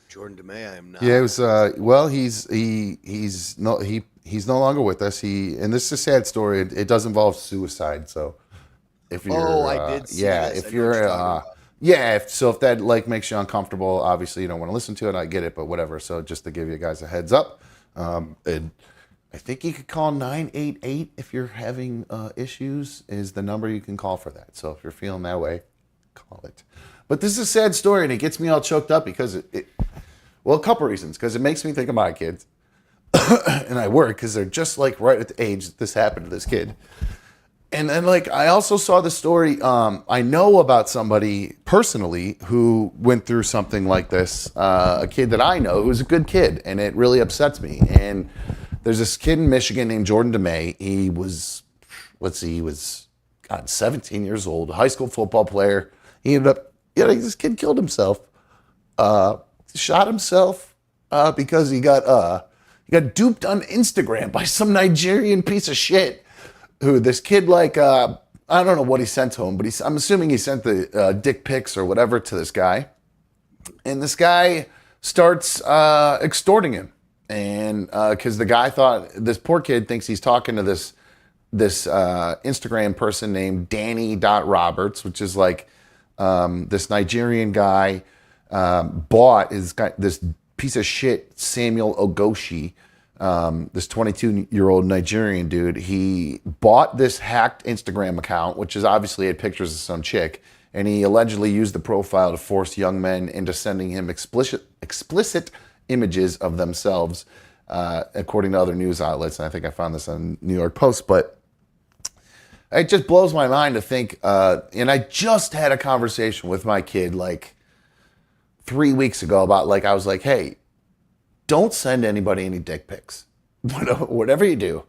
Jordan DeMay, I am not. Yeah, it was. Well, he's no longer with us. And this is a sad story. It does involve suicide. So if you're, I did see yeah, this. if you're, yeah. If that like makes you uncomfortable, obviously you don't want to listen to it. I get it, but whatever. So just to give you guys a heads up, and I think you could call 988 if you're having issues. Is the number you can call for that. So if you're feeling that way, call it. But this is a sad story, and it gets me all choked up because well, a couple reasons. Because it makes me think of my kids, and I work because they're just like right at the age that this happened to this kid. And then, like, I also saw the story. I know about somebody personally who went through something like this. A kid that I know who's a good kid, and it really upsets me. And there's this kid in Michigan named Jordan DeMay. He was, he was 17 years old, a high school football player. He ended up, this kid killed himself, shot himself because he got duped on Instagram by some Nigerian piece of shit. Who this kid, like, I don't know what he sent to him, but I'm assuming he sent the dick pics or whatever to this guy. And this guy starts extorting him. And because the guy thought, this poor kid thinks he's talking to this Instagram person named Danny.Roberts, which is like this Nigerian guy bought this piece of shit Samuel Ogoshi, this 22-year-old Nigerian dude, he bought this hacked Instagram account, which is obviously had pictures of some chick, and he allegedly used the profile to force young men into sending him explicit images of themselves, according to other news outlets. And I think I found this on New York Post, but it just blows my mind to think, and I just had a conversation with my kid like 3 weeks ago about like, I was like, hey, don't send anybody any dick pics. Whatever you do.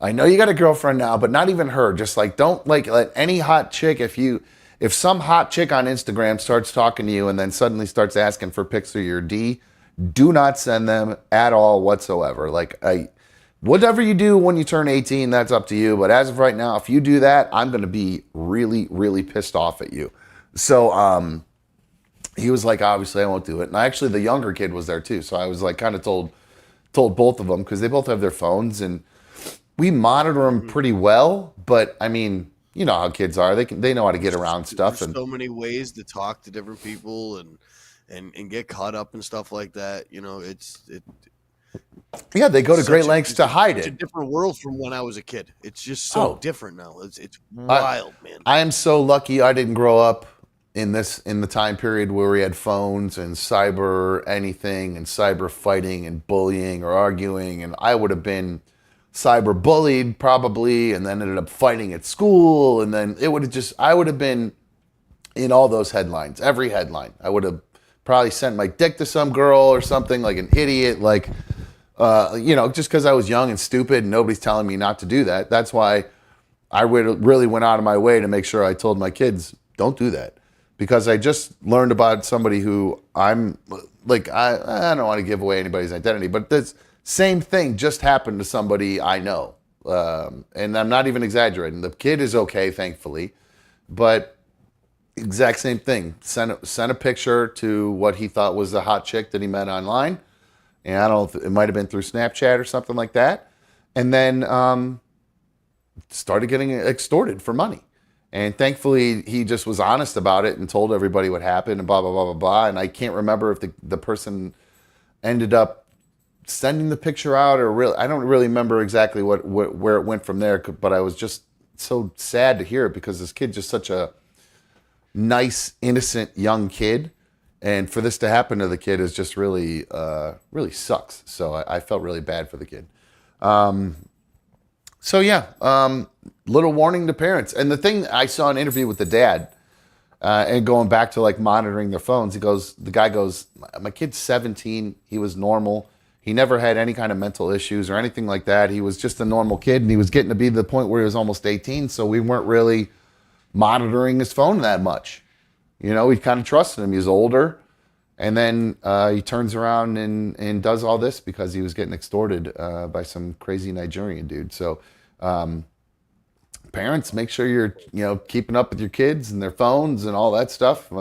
I know you got a girlfriend now, but not even her. Just like, don't like let any hot chick, if some hot chick on Instagram starts talking to you and then suddenly starts asking for pics of your D, do not send them at all whatsoever. Like, whatever you do when you turn 18, that's up to you. But as of right now, if you do that, I'm going to be really, really pissed off at you. So he was like, obviously I won't do it. And actually the younger kid was there too. So I was like kind of told both of them, because they both have their phones and we monitor them pretty well. But I mean, you know how kids are. They know how to get around stuff. There's And so many ways to talk to different people and get caught up and stuff like that. You know, yeah, they go to great lengths to hide It's a it. different world from when I was a kid. It's just so different now. It's wild, man. I am so lucky I didn't grow up in the time period where we had phones and cyber anything and cyber fighting and bullying or arguing, and I would have been cyber bullied probably, and then ended up fighting at school, and then I would have been in all those headlines, every headline. I would have probably sent my dick to some girl or something like an idiot, like just because I was young and stupid and nobody's telling me not to do that. That's why I really went out of my way to make sure I told my kids, don't do that. Because I just learned about somebody who I'm like, I don't want to give away anybody's identity, but this same thing just happened to somebody I know. And I'm not even exaggerating. The kid is okay, thankfully, but exact same thing. Sent a picture to what he thought was the hot chick that he met online. And I don't know if it might have been through Snapchat or something like that. And then started getting extorted for money. And thankfully, he just was honest about it and told everybody what happened and blah, blah, blah, blah, blah. And I can't remember if the person ended up sending the picture out or I don't really remember exactly where it went from there. But I was just so sad to hear it because this kid's just such a nice, innocent young kid. And for this to happen to the kid is just really, really sucks. So I felt really bad for the kid. Little warning to parents. And the thing, I saw an interview with the dad, and going back to like monitoring their phones, the guy goes, my kid's 17. He was normal. He never had any kind of mental issues or anything like that. He was just a normal kid, and he was getting to be the point where he was almost 18. So we weren't really monitoring his phone that much. You know, we kind of trusted him. He was older. And then he turns around and does all this because he was getting extorted by some crazy Nigerian dude. So parents, make sure you're keeping up with your kids and their phones and all that stuff.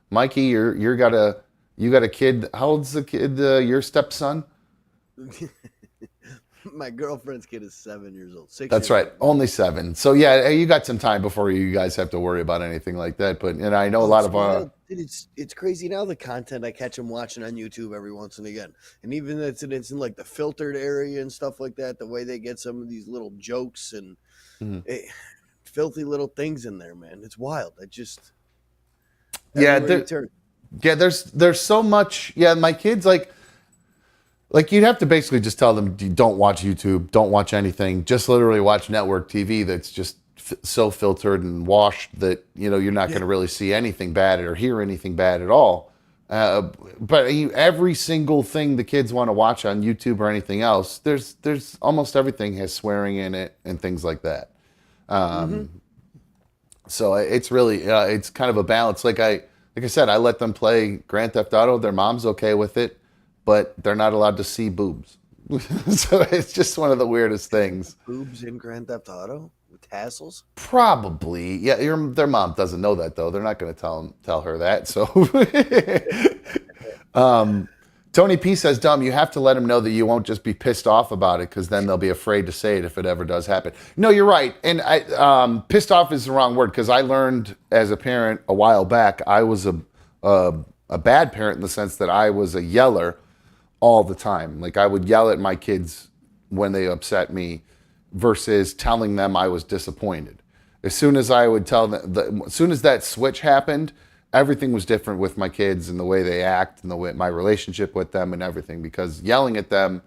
Mikey, you got a kid. How old's the kid? Your stepson? My girlfriend's kid is 7 years old. 6 That's years right, old. only 7. So yeah, you got some time before you guys have to worry about anything like that. But I know a lot of it's crazy now, the content I catch them watching on YouTube every once and again, and even it's in like the filtered area and stuff like that. The way they get some of these little jokes and filthy little things in there, man, it's wild. There's so much. Yeah, my kids like you'd have to basically just tell them, don't watch YouTube, don't watch anything, just literally watch network TV that's just so filtered and washed that, you're not going to really see anything bad or hear anything bad at all. But every single thing the kids want to watch on YouTube or anything else, there's almost everything has swearing in it and things like that. So it's really, it's kind of a balance. Like I said, I let them play Grand Theft Auto. Their mom's okay with it, but they're not allowed to see boobs. So it's just one of the weirdest things. Boobs in Grand Theft Auto with tassels? Probably. Yeah, their mom doesn't know that, though. They're not going to tell her that. So Tony P says, Dumb, you have to let them know that you won't just be pissed off about it, because then they'll be afraid to say it if it ever does happen. No, you're right. And pissed off is the wrong word, because I learned as a parent a while back I was a bad parent in the sense that I was a yeller. all the time. Like I would yell at my kids when they upset me versus telling them I was disappointed. As soon as I would tell them, as soon as that switch happened, everything was different with my kids and the way they act and the way my relationship with them and everything, because yelling at them,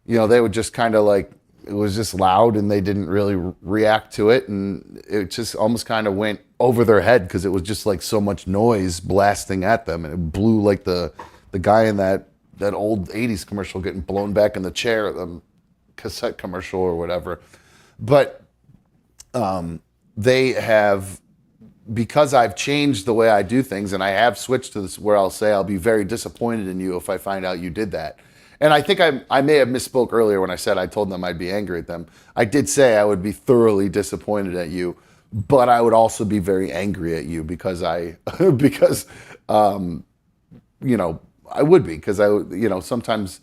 they would just kind of like, it was just loud and they didn't really react to it. And it just almost kind of went over their head because it was just like so much noise blasting at them. And it blew like the guy in that old 80s commercial getting blown back in the chair, the cassette commercial or whatever. But they have, because I've changed the way I do things and I have switched to this where I'll say I'll be very disappointed in you if I find out you did that. And I think I may have misspoke earlier when I said I told them I'd be angry at them. I did say I would be thoroughly disappointed at you, but I would also be very angry at you because I would be, because sometimes,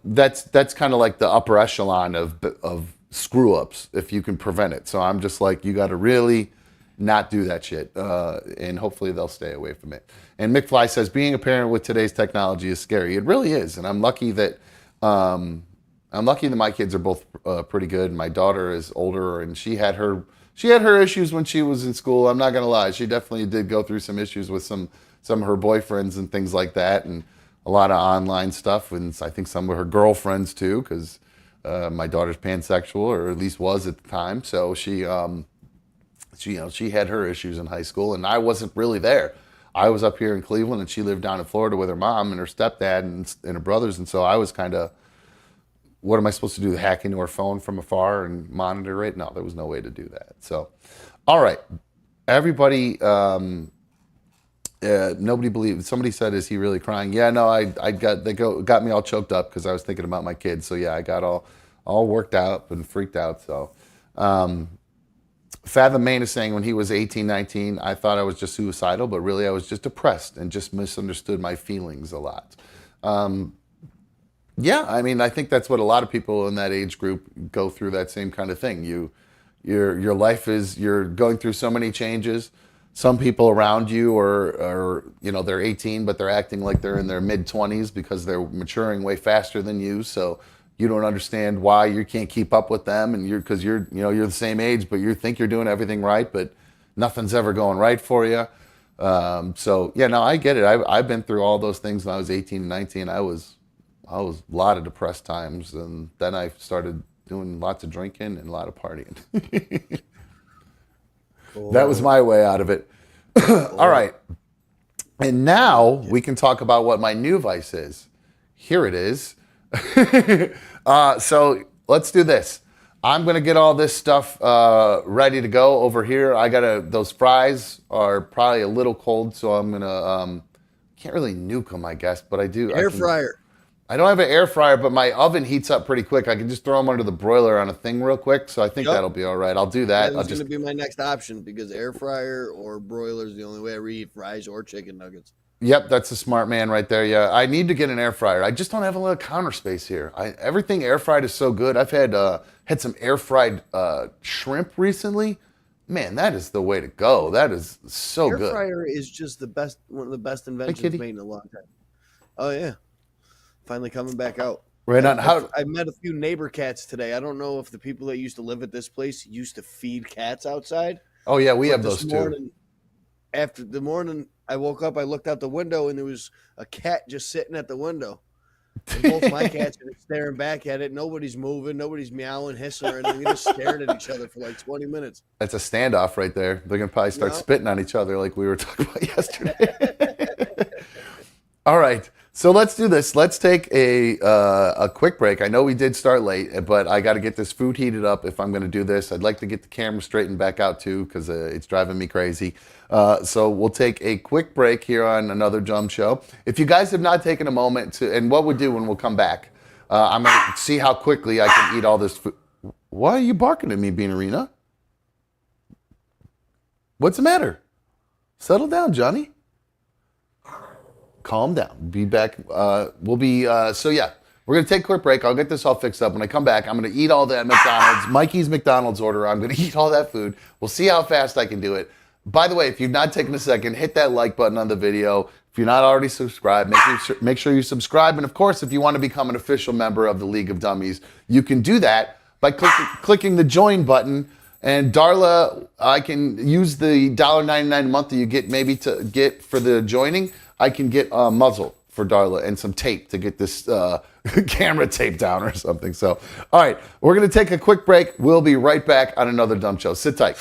that's kind of like the upper echelon of screw ups if you can prevent it. So I'm just like, you got to really not do that shit, and hopefully they'll stay away from it. And McFly says, being a parent with today's technology is scary. It really is, and I'm lucky that my kids are both pretty good. My daughter is older, and she had her issues when she was in school. I'm not gonna lie, she definitely did go through some issues with some of her boyfriends and things like that, and a lot of online stuff, and I think some of her girlfriends too, because my daughter's pansexual, or at least was at the time. So she had her issues in high school, and I wasn't really there. I was up here in Cleveland, and she lived down in Florida with her mom and her stepdad and her brothers. And so I was kind of, what am I supposed to do? Hack into her phone from afar and monitor it? No, there was no way to do that. So, all right, everybody. Nobody believed. Somebody said, "Is he really crying?" Yeah, no, got me all choked up because I was thinking about my kids. So yeah, I got all worked out and freaked out. So. Fathom Main is saying, when he was 18, 19, I thought I was just suicidal, but really I was just depressed and just misunderstood my feelings a lot. Yeah, I mean, I think that's what a lot of people in that age group go through, that same kind of thing. Your life is, you're going through so many changes. Some people around you are they're 18, but they're acting like they're in their mid-20s because they're maturing way faster than you. So you don't understand why you can't keep up with them, and because you're the same age, but you think you're doing everything right, but nothing's ever going right for you. So yeah, no, I get it. I've been through all those things when I was 18 and 19. I was a lot of depressed times, and then I started doing lots of drinking and a lot of partying. That was my way out of it. All right, and now we can talk about what my new vice is. Here it is. So let's do this. I'm going to get all this stuff ready to go over here. Those fries are probably a little cold, so I'm going to, can't really nuke them, I guess, but I do. Air fryer. I don't have an air fryer, but my oven heats up pretty quick. I can just throw them under the broiler on a thing real quick, so I think that'll be all right. I'll do that. That's going to be my next option, because air fryer or broiler is the only way I eat fries or chicken nuggets. Yep, that's a smart man right there. Yeah, I need to get an air fryer. I just don't have a lot of counter space here. Everything air fried is so good. I've had some air fried shrimp recently. Man, that is the way to go. That is so good. Air fryer is just one of the best inventions made in a long time. Oh yeah, finally coming back out. Right on. I met a few neighbor cats today. I don't know if the people that used to live at this place used to feed cats outside. Oh yeah, we have those too. After the morning, I woke up, I looked out the window, and there was a cat just sitting at the window. And both my cats are staring back at it. Nobody's moving. Nobody's meowing, hissing, or anything. They're just staring at each other for like 20 minutes. That's a standoff right there. They're going to probably start spitting on each other like we were talking about yesterday. All right. So let's do this. Let's take a quick break. I know we did start late, but I got to get this food heated up if I'm going to do this. I'd like to get the camera straightened back out too, because it's driving me crazy. So we'll take a quick break here on Another Dumb Show. If you guys have not taken a moment to, and what we'll do when we'll come back, I'm going to see how quickly I can eat all this food. Why are you barking at me, Bean Arena? What's the matter? Settle down, Johnny. Calm down. Be back. We'll be, so yeah, we're going to take a quick break. I'll get this all fixed up. When I come back, I'm going to eat all that McDonald's, Mikey's McDonald's order. I'm going to eat all that food. We'll see how fast I can do it. By the way, if you've not taken a second, hit that like button on the video. If you're not already subscribed, make sure you subscribe. And of course, if you want to become an official member of the League of Dummies, you can do that by clicking the join button. And Darla, I can use the $1.99 a month that you get maybe to get for the joining. I can get a muzzle for Darla and some tape to get this camera tape down or something. So, all right, we're going to take a quick break. We'll be right back on another Dumb Show. Sit tight.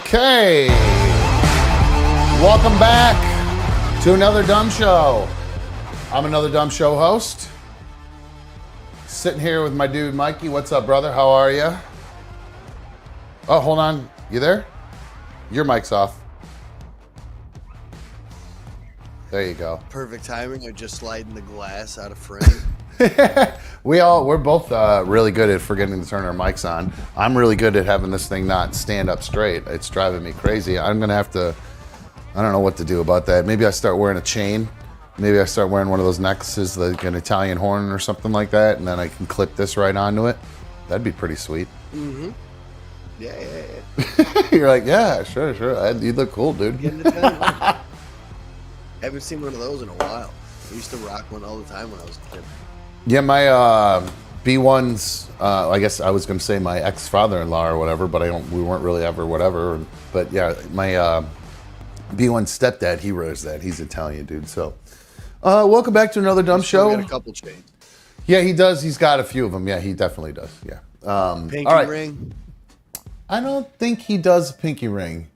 Okay. Welcome back to another Dumb Show. I'm another Dumb Show host. Sitting here with my dude Mikey. What's up, brother? How are you? Oh, hold on. You there? Your mic's off. There you go. Perfect timing of just sliding the glass out of frame. We're both really good at forgetting to turn our mics on. I'm really good at having this thing not stand up straight. It's driving me crazy. I'm gonna have to, I don't know what to do about that. Maybe I start wearing a chain. Maybe I start wearing one of those necklaces, like an Italian horn or something like that, and then I can clip this right onto it. That'd be pretty sweet. Mm-hmm. Yeah. You're like, yeah, sure. You look cool, dude. Haven't seen one of those in a while. I used to rock one all the time when I was a kid. Yeah, my B1's, I guess I was going to say my ex-father-in-law or whatever, but we weren't really ever whatever. But yeah, my B1 stepdad, he wears that. He's Italian, dude. So welcome back to another Dumb Show. Got a couple chains. Yeah, he does. He's got a few of them. Yeah, he definitely does. Yeah. Pinky all right. ring. I don't think he does a pinky ring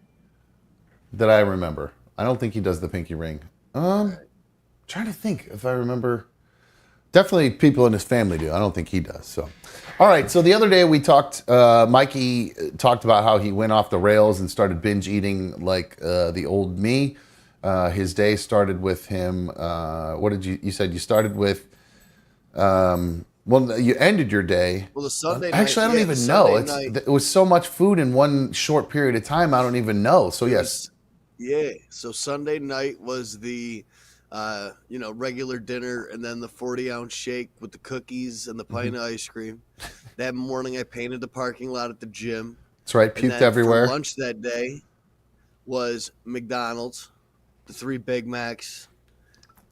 that I remember. I don't think he does the pinky ring. Trying to think if I remember. Definitely people in his family do. I don't think he does. So, all right. So the other day we talked, Mikey talked about how he went off the rails and started binge eating like the old me. His day started with him. What did you said you started with? Well, you ended your day. Well, the Sunday night. Actually, I don't even know. It was so much food in one short period of time. I don't even know. So yes. Yeah. So Sunday night was the, regular dinner, and then the 40-ounce shake with the cookies and the pint of ice cream. That morning, I painted the parking lot at the gym. That's right. Puked everywhere. For lunch that day was McDonald's, the 3 Big Macs,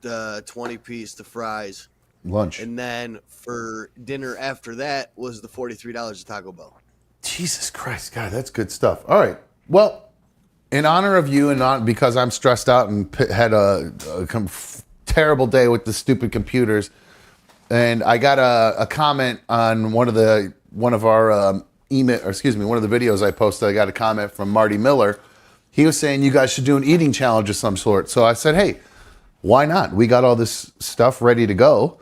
the 20-piece, the fries. Lunch. And then for dinner after that was the $43 at Taco Bell. Jesus Christ, God, that's good stuff. All right. Well, in honor of you and not because I'm stressed out and had a terrible day with the stupid computers, and I got a comment on one of the videos I posted. I got a comment from Marty Miller. He was saying you guys should do an eating challenge of some sort. So I said, hey, why not? We got all this stuff ready to go.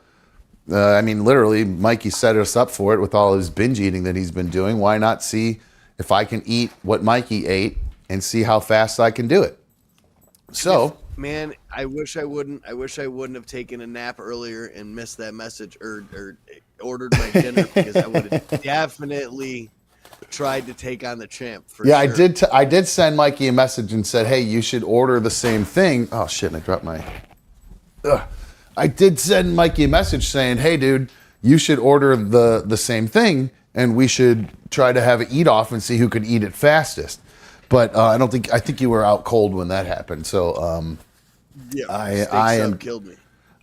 Literally, Mikey set us up for it with all his binge eating that he's been doing. Why not see if I can eat what Mikey ate and see how fast I can do it? So, man, I wish I wouldn't have taken a nap earlier and missed that message or ordered my dinner, because I would have definitely tried to take on the champ. Yeah, sure. I did send Mikey a message and said, hey, you should order the same thing. Oh shit! And I dropped my. I did send Mikey a message saying, hey, dude, you should order the same thing, and we should try to have it eat off and see who could eat it fastest. But I think you were out cold when that happened. So yeah, killed me.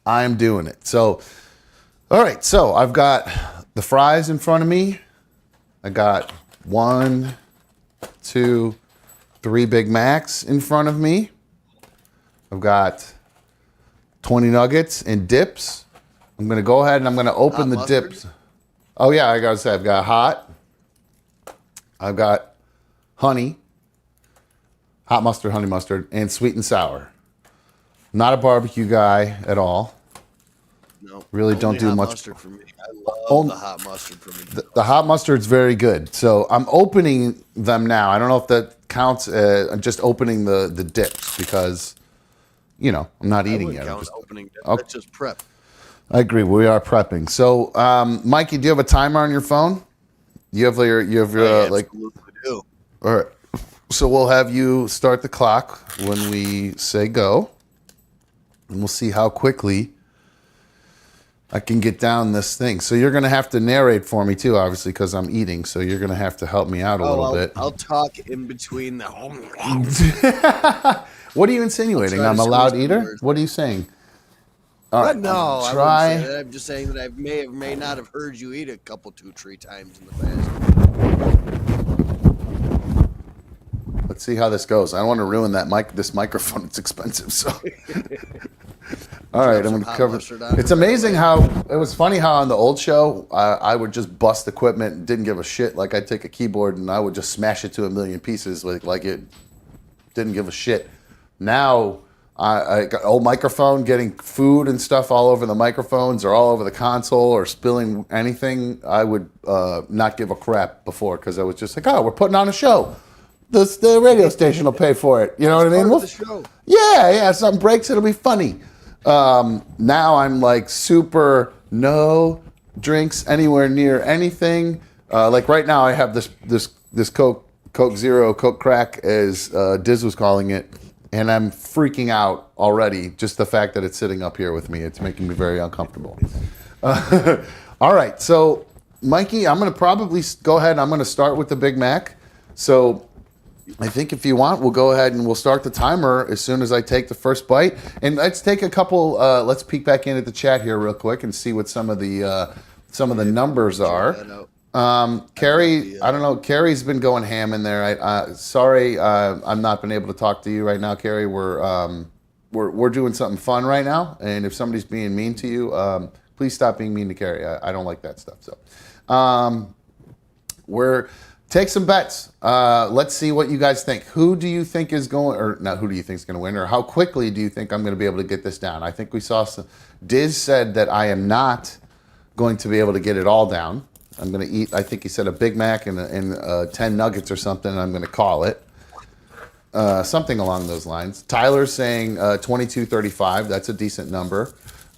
I am doing it. So, all right. So I've got the fries in front of me. I got 1, 2, 3 Big Macs in front of me. I've got 20 nuggets and dips. I'm going to go ahead and I'm going to open the dips. Oh, yeah, I got to say, I've got hot. I've got honey, hot mustard, honey mustard, and sweet and sour. Not a barbecue guy at all. No, really don't do hot much. Mustard for me. I love the hot mustard for me. The hot mustard's very good. So I'm opening them now. I don't know if that counts. I'm just opening the dips because, I'm not eating yet. Opening dips. Okay. That's just prep. I agree. We are prepping. So, Mikey, do you have a timer on your phone? You have your I absolutely do. All right. So we'll have you start the clock when we say go, and we'll see how quickly I can get down this thing. So you're going to have to narrate for me too, obviously, because I'm eating. So you're going to have to help me out a little bit. I'll talk in between the. What are you insinuating? I'm a loud eater? What are you saying? All right. No, try. I wouldn't say that. I'm just saying that I may or may not have heard you eat a couple, 2-3 times in the past. Let's see how this goes. I don't want to ruin that this microphone. It's expensive. So, All right, Drop I'm some gonna hot cover. mustard on it. It's amazing how it was funny how on the old show I would just bust equipment and didn't give a shit. Like I'd take a keyboard and I would just smash it to a million pieces, like it didn't give a shit. Now I got old microphone, getting food and stuff all over the microphones or all over the console or spilling anything. I would not give a crap before because I was just like, oh, we're putting on a show. The radio station will pay for it. You know what I mean? Part of the show. Yeah, if something breaks, it'll be funny. Now I'm like super no drinks anywhere near anything. Like right now, I have this Coke Zero, Coke Crack, as Diz was calling it, and I'm freaking out already. Just the fact that it's sitting up here with me, it's making me very uncomfortable. All right, so Mikey, I'm gonna probably go ahead. I'm gonna start with the Big Mac. So I think if you want, we'll go ahead and we'll start the timer as soon as I take the first bite. And let's take a couple. Let's peek back in at the chat here real quick and see what some of the numbers are. Carrie, I don't know. Carrie's been going ham in there. Sorry, I'm not been able to talk to you right now, Carrie. We're doing something fun right now, and if somebody's being mean to you, please stop being mean to Carrie. I don't like that stuff. So, take some bets. Let's see what you guys think. Who do you think is going, or not who do you think is going to win, or how quickly do you think I'm going to be able to get this down? I think we saw some. Diz said that I am not going to be able to get it all down. I'm going to eat, I think he said a Big Mac and 10 nuggets or something, and I'm going to call it. Something along those lines. Tyler's saying 22:35. That's a decent number.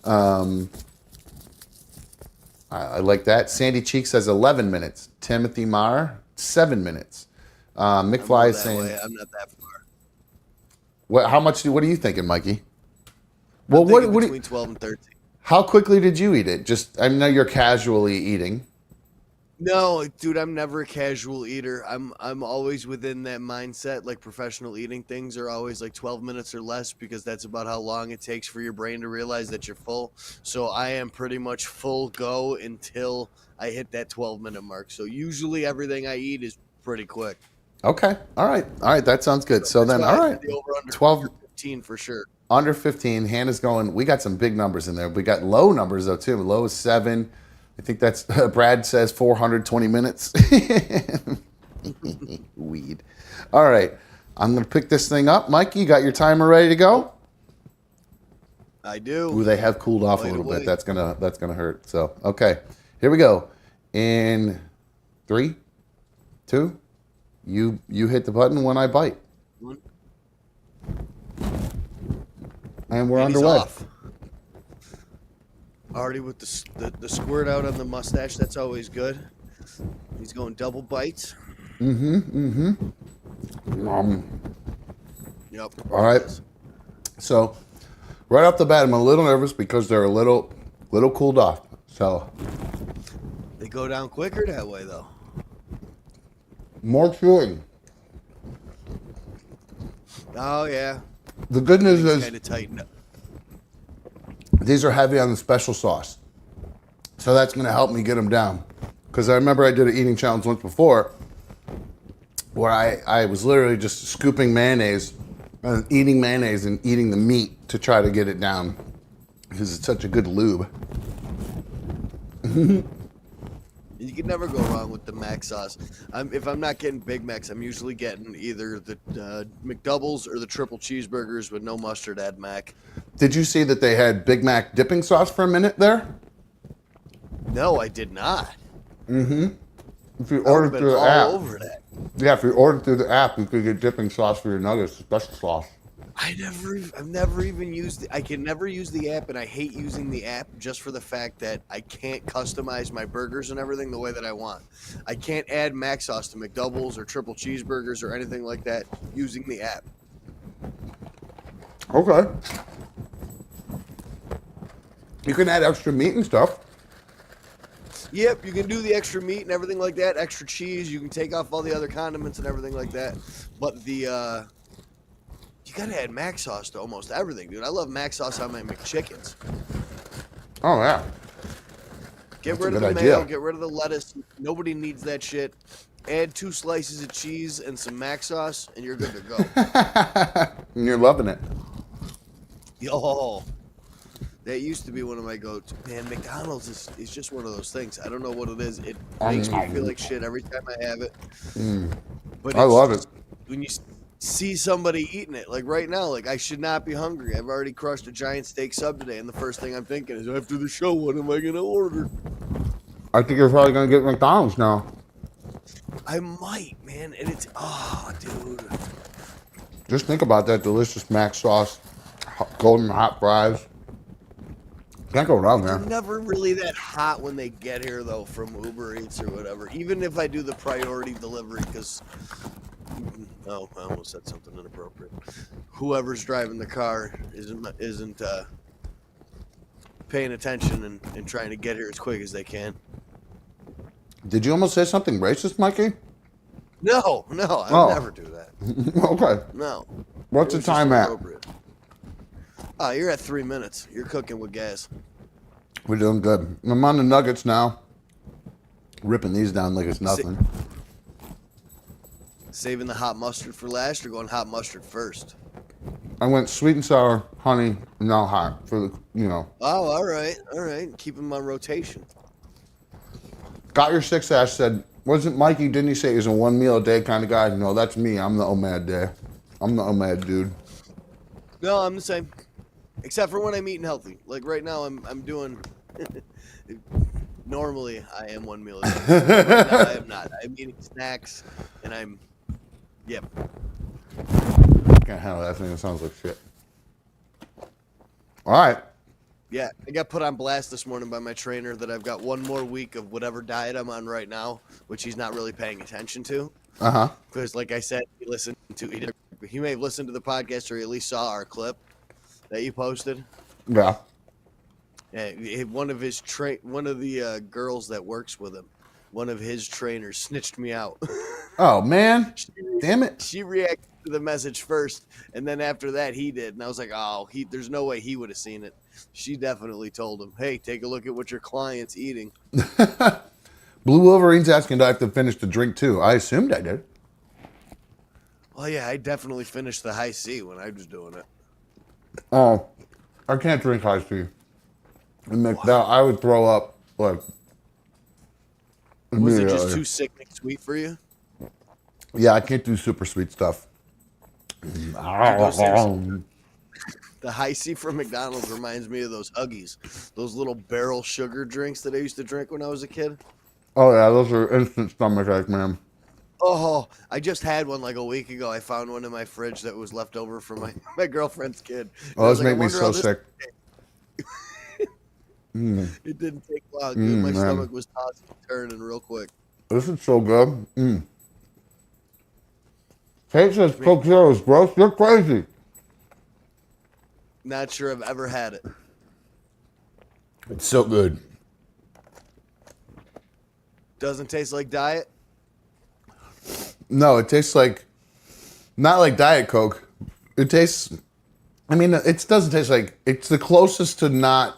I like that. Sandy Cheek says 11 minutes. Timothy Marr, 7 minutes. McFly is saying, I'm not that far. what are you thinking, Mikey? Well, Well, between 12 and 13. how quickly did you eat it? Just, I know you're casually eating. No, dude, I'm never a casual eater. I'm always within that mindset. Like professional eating things are always like 12 minutes or less because that's about how long it takes for your brain to realize that you're full. So I am pretty much full go until I hit that 12-minute mark. So usually everything I eat is pretty quick. Okay. All right. That sounds good. So then, all right. 12, 15 for sure. under 15. Hannah's going, we got some big numbers in there. We got low numbers, though, too. Low is 7. I think that's, Brad says 420 minutes. Weed. All right. I'm going to pick this thing up. Mikey, you got your timer ready to go? I do. Ooh, they have cooled off a little bit. That's gonna hurt. So, okay. Here we go. In 3, 2, you hit the button when I bite. And we're underway. Off. Already with the squirt out on the mustache, that's always good. He's going double bites. Yep. Yep. All right. So, right off the bat, I'm a little nervous because they're a little cooled off. So, They go down quicker that way, though. more chewing. Oh yeah. The good news is Kind of tighten up. these are heavy on the special sauce. So that's going to help me get them down. Because I remember I did an eating challenge once before where I was literally just scooping mayonnaise, eating mayonnaise and eating the meat to try to get it down. Because it's such a good lube. You can never go wrong with the Mac sauce. If I'm not getting Big Macs, I'm usually getting either the McDoubles or the triple cheeseburgers with no mustard, add Mac. Did you see that they had Big Mac dipping sauce for a minute there? No, I did not. If you ordered through the all app. over that. Yeah, if you ordered through the app, you could get dipping sauce for your nuggets, special sauce. I've never even used. I can never use the app, and I hate using the app just for the fact that I can't customize my burgers and everything the way that I want. I can't add Mac sauce to McDoubles or triple cheeseburgers or anything like that using the app. Okay. You can add extra meat and stuff. Yep, you can do the extra meat and everything like that, extra cheese. You can take off all the other condiments and everything like that. But the you gotta add Mac sauce to almost everything, dude. I love Mac sauce on my McChickens. Oh, yeah. Get That's rid a of the good mayo, idea. get rid of the lettuce. Nobody needs that shit. Add 2 slices of cheese and some Mac sauce, and you're good to go. And you're loving it. Yo, That used to be one of my go-to. Man, McDonald's is just one of those things. I don't know what it is. It makes me feel like shit every time I have it. But I love it. When you see somebody eating it, like right now, like I should not be hungry. I've already crushed a giant steak sub today, and the first thing I'm thinking is, after the show, what am I gonna order? I think you're probably gonna get McDonald's now. I might, man, and it's dude. Just think about that delicious mac sauce, golden hot fries. Can't go wrong, They're man. never really that hot when they get here, though, from Uber Eats or whatever. Even if I do the priority delivery, because I almost said something inappropriate. Whoever's driving the car isn't paying attention and trying to get here as quick as they can. Did you almost say something racist, Mikey? No, I would never do that. Okay. No. What's It the was just time at? inappropriate. You're at 3 minutes. You're cooking with gas. We're doing good. I'm on the nuggets now. Ripping these down like it's nothing. Saving the hot mustard for last or going hot mustard first? I went sweet and sour, honey, now hot for the, Oh, all right. Keep them on rotation. Got your six ash said, wasn't Mikey, didn't he say he was a one meal a day kind of guy? No, that's me. I'm the OMAD day. I'm the OMAD dude. No, I'm the same. Except for when I'm eating healthy. Like right now, I'm doing. Normally, I am one meal a day. Right now, I am not. I'm eating snacks, and I'm. Yep. Can't handle that thing. It sounds like shit. All right. Yeah, I got put on blast this morning by my trainer that I've got one more week of whatever diet I'm on right now, which he's not really paying attention to. Because, like I said, he may have listened to the podcast or he at least saw our clip that you posted. Yeah. And one of the girls that works with him, one of his trainers snitched me out. Oh, man. Damn it. She reacted to the message first, and then after that he did. And I was like, there's no way he would have seen it. She definitely told him, hey, take a look at what your client's eating. Blue Wolverine's asking, do I have to finish the drink too? I assumed I did. Well, yeah, I definitely finished the high C when I was doing it. Oh, I can't drink high C. I would throw up, like, Was it just immediately. too sickening sweet for you? Yeah, I can't do super sweet stuff. The high C from McDonald's reminds me of those Huggies, those little barrel sugar drinks that I used to drink when I was a kid. Oh, yeah, those are instant stomach ache, man. Oh, I just had one like a week ago. I found one in my fridge that was left over from my girlfriend's kid. And Oh, I those was like, make me I wonder how so sick. It didn't take long. Dude. My man. stomach was tossing and turning real quick. This is so good. Kate says Coke Zero is gross. You're crazy. Not sure I've ever had it. It's so good. Doesn't taste like diet? No, it tastes like, not like Diet Coke. It tastes, it doesn't taste like, it's the closest to not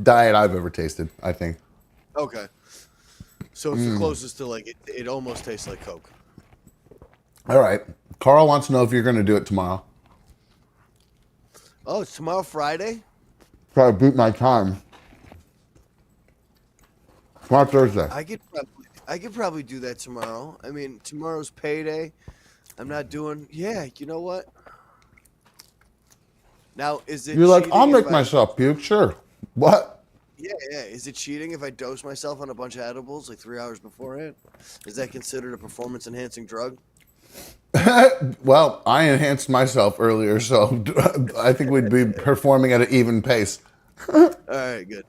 diet I've ever tasted, I think. Okay. So it's the closest to like, it almost tastes like Coke. All right. Carl wants to know if you're going to do it tomorrow. Oh, it's tomorrow Friday? Try to beat my time. Tomorrow Thursday. I could probably do that tomorrow. I mean, tomorrow's payday. I'm not doing. Yeah, you know what? Now, is it? You're like, I'll cheating make if myself puke. Sure. What? Yeah. Is it cheating if I dose myself on a bunch of edibles like 3 hours beforehand? Is that considered a performance-enhancing drug? Well, I enhanced myself earlier, so I think we'd be performing at an even pace. All right, good.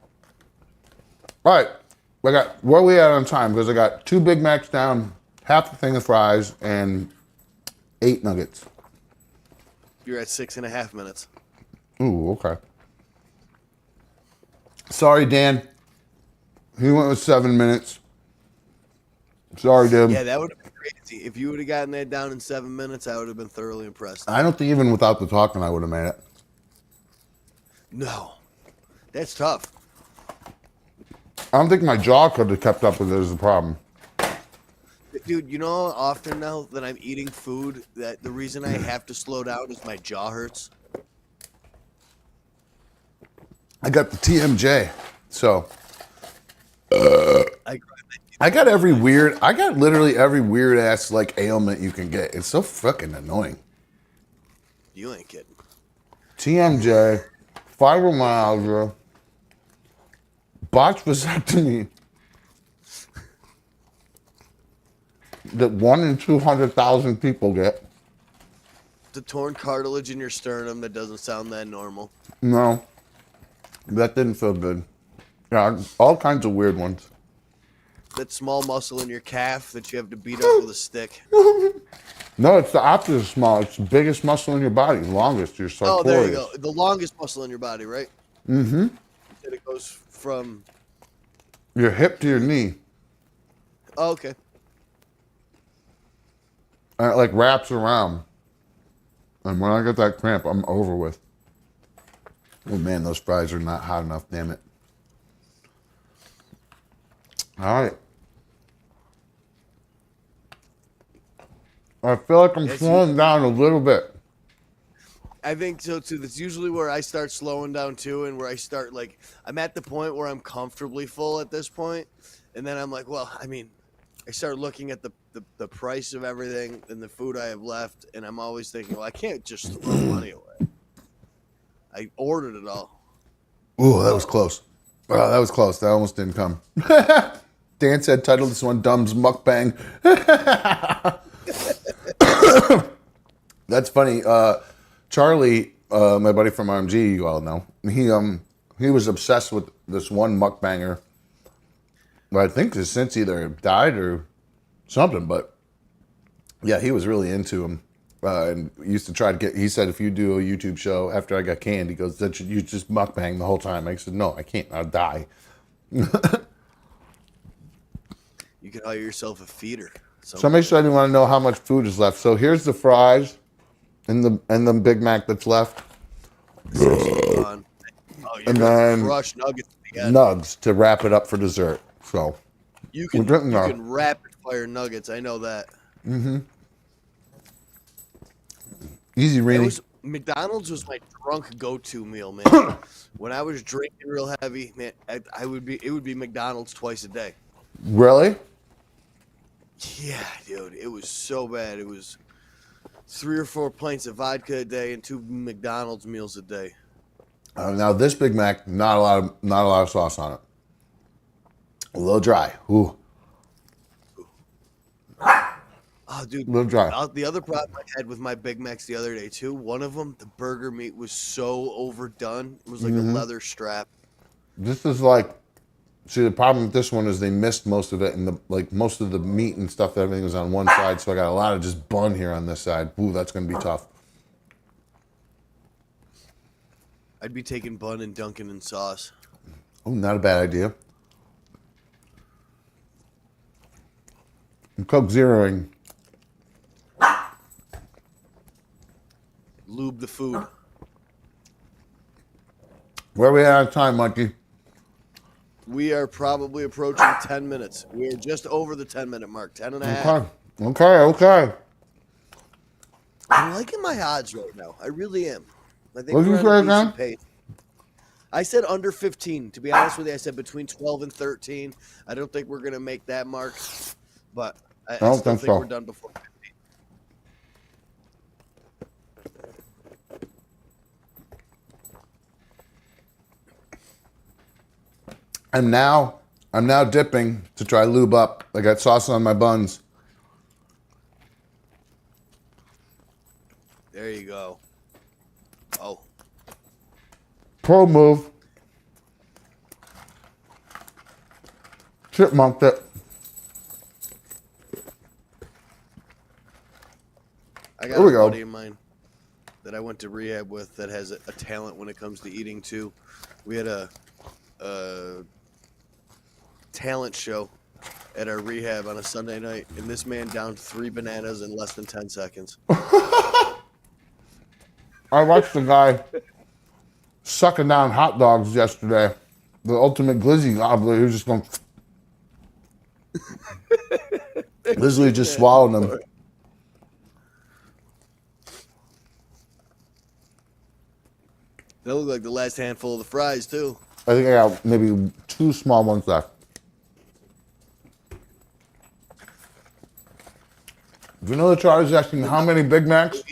All right. Where are we at on time? Because I got 2 Big Macs down, half a thing of fries, and 8 nuggets. You're at 6.5 minutes. Ooh, okay. Sorry, Dan. He went with 7 minutes. Sorry, dude. Yeah, that would have been crazy. If you would have gotten that down in 7 minutes, I would have been thoroughly impressed. I don't think even without the talking I would have made it. No. That's tough. I don't think my jaw could have kept up with it as a problem. Dude, you know how often now that I'm eating food that the reason I have to slow down is my jaw hurts? I got the TMJ. So I I got literally every weird ass like ailment you can get. It's so fucking annoying. You ain't kidding. TMJ, fibromyalgia, botched vasectomy. That 1 in 200,000 people get. The torn cartilage in your sternum that doesn't sound that normal. No, that didn't feel good. Yeah, all kinds of weird ones. That small muscle in your calf that you have to beat up with a stick. No, it's the opposite of small. It's the biggest muscle in your body, longest. Your sartorius. Oh, there you go. The longest muscle in your body, right? Mm-hmm. And it goes from Your hip to your knee. Oh, okay. And it like wraps around. And when I get that cramp, I'm over with. Oh man, those fries are not hot enough, damn it. All right. I feel like I'm slowing down a little bit. I think so too. That's usually where I start slowing down too, and where I start like I'm at the point where I'm comfortably full at this point, and then I'm like, well, I mean, I start looking at the price of everything and the food I have left, and I'm always thinking, well, I can't just throw money away. I ordered it all. Ooh, that was close. Oh, that was close. That almost didn't come. Dan said, title this one Dumb's Mukbang. That's funny. Charlie, my buddy from RMG, you all know, he was obsessed with this one mukbanger. I think has since either died or something, but yeah, he was really into him. And used to try to get, he said, if you do a YouTube show after I got canned, he goes, that you just mukbang the whole time. I said, no, I can't. I'll die. You could hire yourself a feeder. Somebody said they want to know how much food is left. So here's the fries and the Big Mac that's left. Oh, And then crush nuggets at the end. nugs to wrap it up for dessert. So You we're can, drinking you now. can rapid fire nuggets. I know that. Easy, Rainy. McDonald's was my drunk go-to meal, man. When I was drinking real heavy, man, it would be McDonald's twice a day. Really? Yeah, dude, it was so bad. It was 3 or 4 pints of vodka a day and 2 McDonald's meals a day. Now this Big Mac, not a lot of sauce on it. A little dry. Ooh, Oh, dude, a little dry. the other problem I had with my Big Macs the other day too. One of them, the burger meat was so overdone. It was like a leather strap. This is like, see, the problem with this one is they missed most of it, and most of the meat and stuff, everything was on one side, so I got a lot of just bun here on this side. Ooh, that's gonna be tough. I'd be taking bun and dunking in sauce. Oh, not a bad idea. I'm Coke Zeroing. Lube the food. Where are we at on time, Mikey? We are probably approaching 10 minutes. We are just over the 10-minute mark, 10 and a half. Okay. I'm liking my odds right now. I really am. I think What did you we're say on a again? decent pace. I said under 15. To be honest with you, I said between 12 and 13. I don't think we're going to make that mark, but I don't still think think so. we're done before 15. I'm now dipping to try lube up. I got sauce on my buns. There you go. Oh, Pro move. Chipmunked it. I got There we a go. buddy of mine that I went to rehab with that has a talent when it comes to eating too. We had a talent show at our rehab on a Sunday night, and this man downed 3 bananas in less than 10 seconds. I watched the guy sucking down hot dogs yesterday. The ultimate glizzy gobbler. He was just going. Literally just swallowing them. That look like the last handful of the fries too. I think I got maybe 2 small ones left. Do you know the Chargers asking how many Big Macs?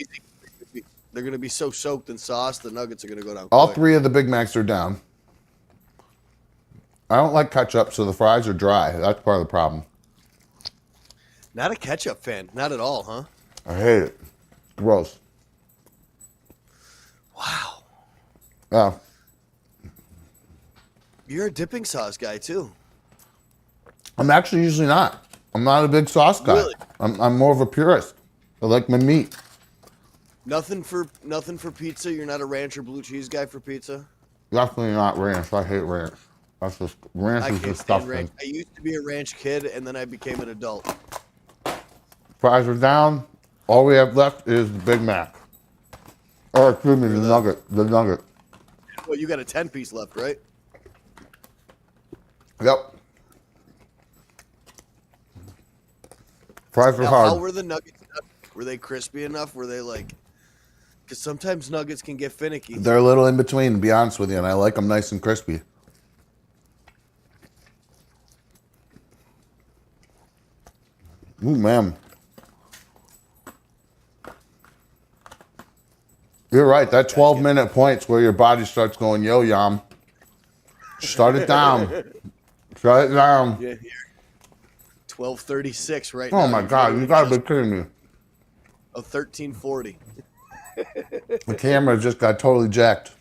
They're gonna be so soaked in sauce, the nuggets are gonna go down. All quick. 3 of the Big Macs are down. I don't like ketchup, so the fries are dry. That's part of the problem. Not a ketchup fan, not at all, huh? I hate it. Gross. Wow. Yeah. You're a dipping sauce guy too. I'm actually usually not. I'm not a big sauce guy. Really? I'm more of a purist. I like my meat. Nothing for pizza. You're not a ranch or blue cheese guy for pizza. Definitely not ranch. I hate ranch. That's just ranch I is can't stand disgusting. ranch. I used to be a ranch kid, and then I became an adult. Fries are down. All we have left is the Big Mac. Or excuse me, the nugget. The nugget. Well, you got a 10-piece left, right? Yep. Fries are Now, hard. how were the nuggets? Were they crispy enough? Were they like? Because sometimes nuggets can get finicky. They're a little in between, to be honest with you, and I like them nice and crispy. Ooh, man. You're right. That 12-minute point's where your body starts going, yo, yum. Start it down. Shut it down. Yeah, here. 12:36 right now. Oh, my God. You got to be kidding me. Oh, 13:40. The camera just got totally jacked.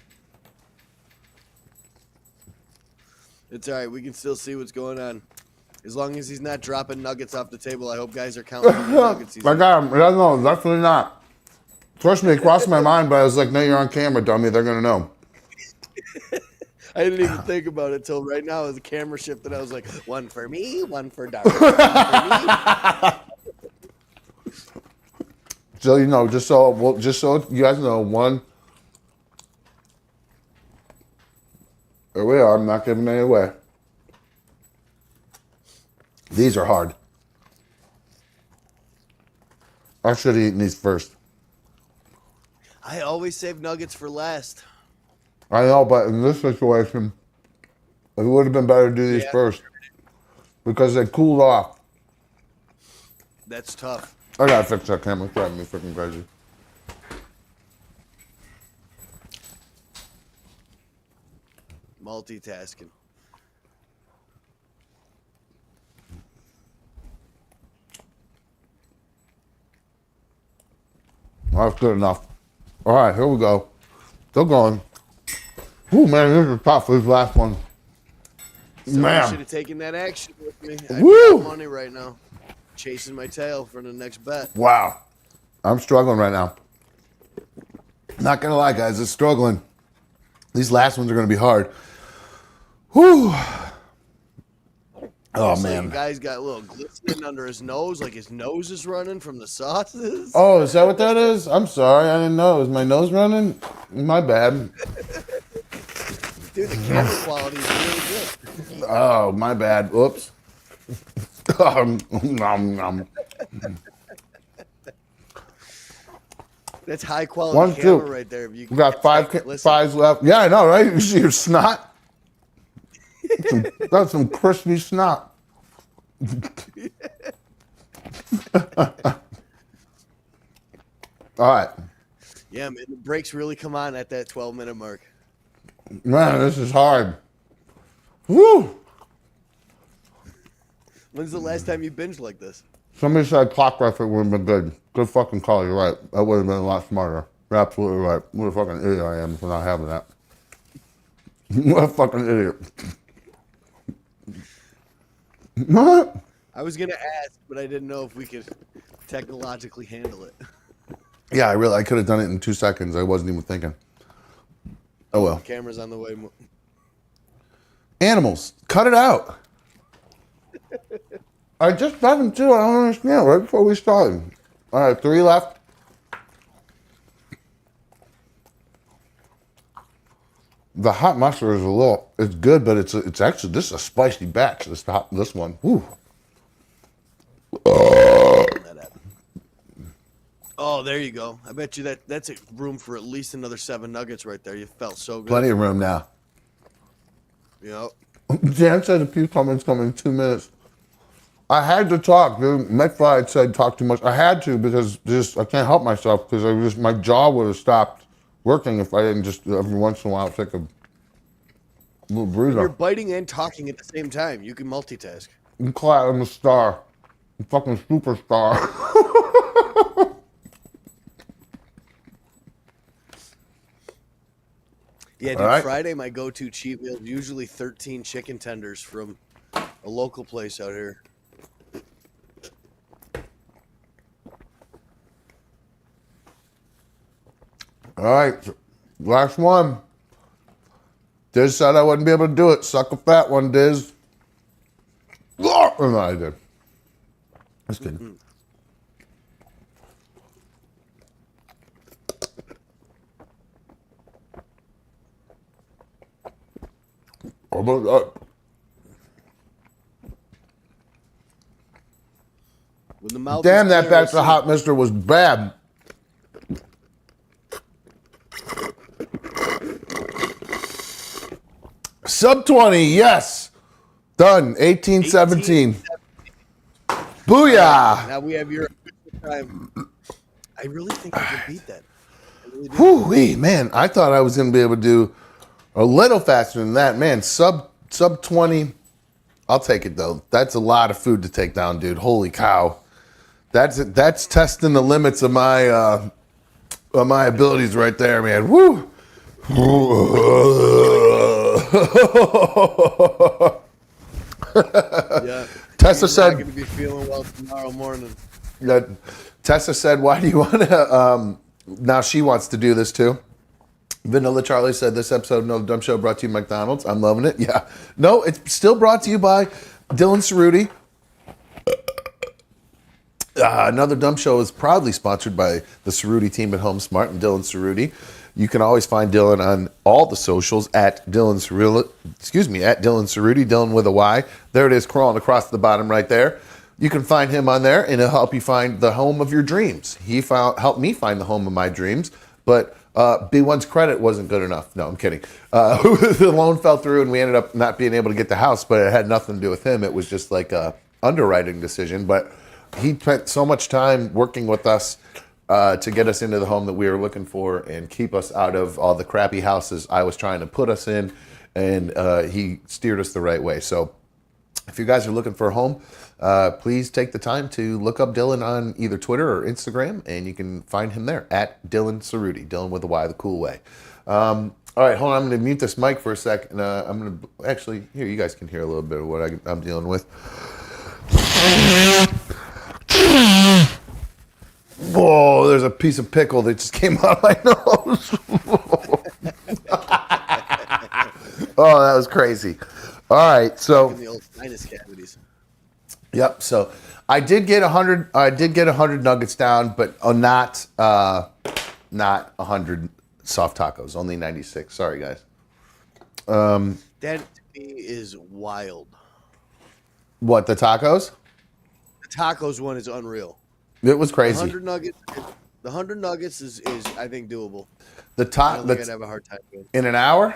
It's all right. We can still see what's going on. As long as he's not dropping nuggets off the table, I hope guys are counting the nuggets. I got him. No, definitely not. Trust me, it crossed my mind, but I was like, no, you're on camera, dummy. They're going to know. I didn't even think about it till right now. As the camera shifted, I was like, one for me, one for Dark. One for me. So, you know, just so you guys know, one. There we are. I'm not giving any away. These are hard. I should have eaten these first. I always save nuggets for last. I know, but in this situation, it would have been better to do these first because they cooled off. That's tough. I gotta fix that camera. It's driving me freaking crazy. Multitasking. That's good enough. All right, here we go. Still going. Ooh, man, this is tough. This last one. So I Man. should have taken that action with me. I'd Woo! be out money right now. Chasing my tail for the next bet. Wow. I'm struggling right now. Not gonna lie, guys, it's struggling. These last ones are gonna be hard. Whew. Oh, So man. the guy's got a little glistening under his nose, like his nose is running from the sauces. Oh, is that what that is? I'm sorry, I didn't know. Is my nose running? My bad. Dude, the camera quality is really good. Oh, my bad. Whoops. Nom, nom. That's high quality One, camera two. right there. If you We got five Listen, fives left. Yeah, I know, right? You see your snot? That's some crispy snot. All right. Yeah, man, the brakes really come on at that 12-minute mark. Man, this is hard. Woo! When's the last time you binged like this? Somebody said Clockwork would have been good. Good fucking call, you're right. That would have been a lot smarter. You're absolutely right. What a fucking idiot I am for not having that. What a fucking idiot. What? I was going to ask, but I didn't know if we could technologically handle it. Yeah, I could have done it in 2 seconds. I wasn't even thinking. Oh well. Camera's on the way. Animals, cut it out. I just got them too. I don't understand. Right before we started. All right, 3 left. The hot mustard is it's good, but it's actually, this is a spicy batch. This one. Woo. Oh, Oh, there you go. I bet you that's a room for at least another 7 nuggets right there. You felt so good. Plenty of room now. Yep. Dan said a few comments coming in 2 minutes. I had to talk, dude. McFly had said talk too much. I had to because I can't help myself because my jaw would have stopped working if I didn't just every once in a while take a little breather. You're biting and talking at the same time. You can multitask. I'm a star. I'm a fucking superstar. Yeah, dude, right. Friday, my go-to cheat meal is usually 13 chicken tenders from a local place out here. All right, last one. Diz said I wouldn't be able to do it. Suck a fat one, Diz. Oh, no, I did. That's good. Mm-hmm. How about that? When the mouth Damn, is that clear, Bachelor it's- Hot Mister was bad. Sub 20, yes. Done. 18-17. Booyah. Now we have your time. I really think I could beat that. I really do. Whew, man. I thought I was going to be able to do a little faster than that. Man, sub 20. I'll take it, though. That's a lot of food to take down, dude. Holy cow. That's testing the limits of my abilities right there, man. Woo. Yeah. Tessa You're said, not going to be feeling well tomorrow morning. Tessa said, why do you want to, now she wants to do this too. Vanilla Charlie said, this episode of No Dumb Show brought to you by McDonald's. I'm loving it. Yeah. No, it's still brought to you by Dylan Cerruti. Another Dumb Show is proudly sponsored by the Cerruti team at Home Smart and Dylan Cerruti. You can always find Dylan on all the socials at Dylan Cerruti, Dylan with a Y. There it is, crawling across the bottom right there. You can find him on there, and he'll help you find the home of your dreams. He helped me find the home of my dreams, but B1's credit wasn't good enough. No, I'm kidding. The loan fell through, and we ended up not being able to get the house, but it had nothing to do with him. It was just like a underwriting decision, but he spent so much time working with us to get us into the home that we were looking for and keep us out of all the crappy houses I was trying to put us in, and he steered us the right way. So if you guys are looking for a home, please take the time to look up Dylan on either Twitter or Instagram, and you can find him there at Dylan Cerruti, Dylan with a Y, the cool way. All right, hold on. I'm going to mute this mic for a sec, and I'm going to actually, here, you guys can hear a little bit of what I'm dealing with. Whoa, there's a piece of pickle that just came out of my nose. Oh, that was crazy. All right, so In the old sinus cavities. yep. So I did get 100. I did get 100 nuggets down, but not 100 soft tacos. Only 96. Sorry, guys. That to me is wild. What, the tacos? The tacos one is unreal. It was The crazy. 100 nuggets is I think doable. The I top don't think I'd have a hard time doing in an hour,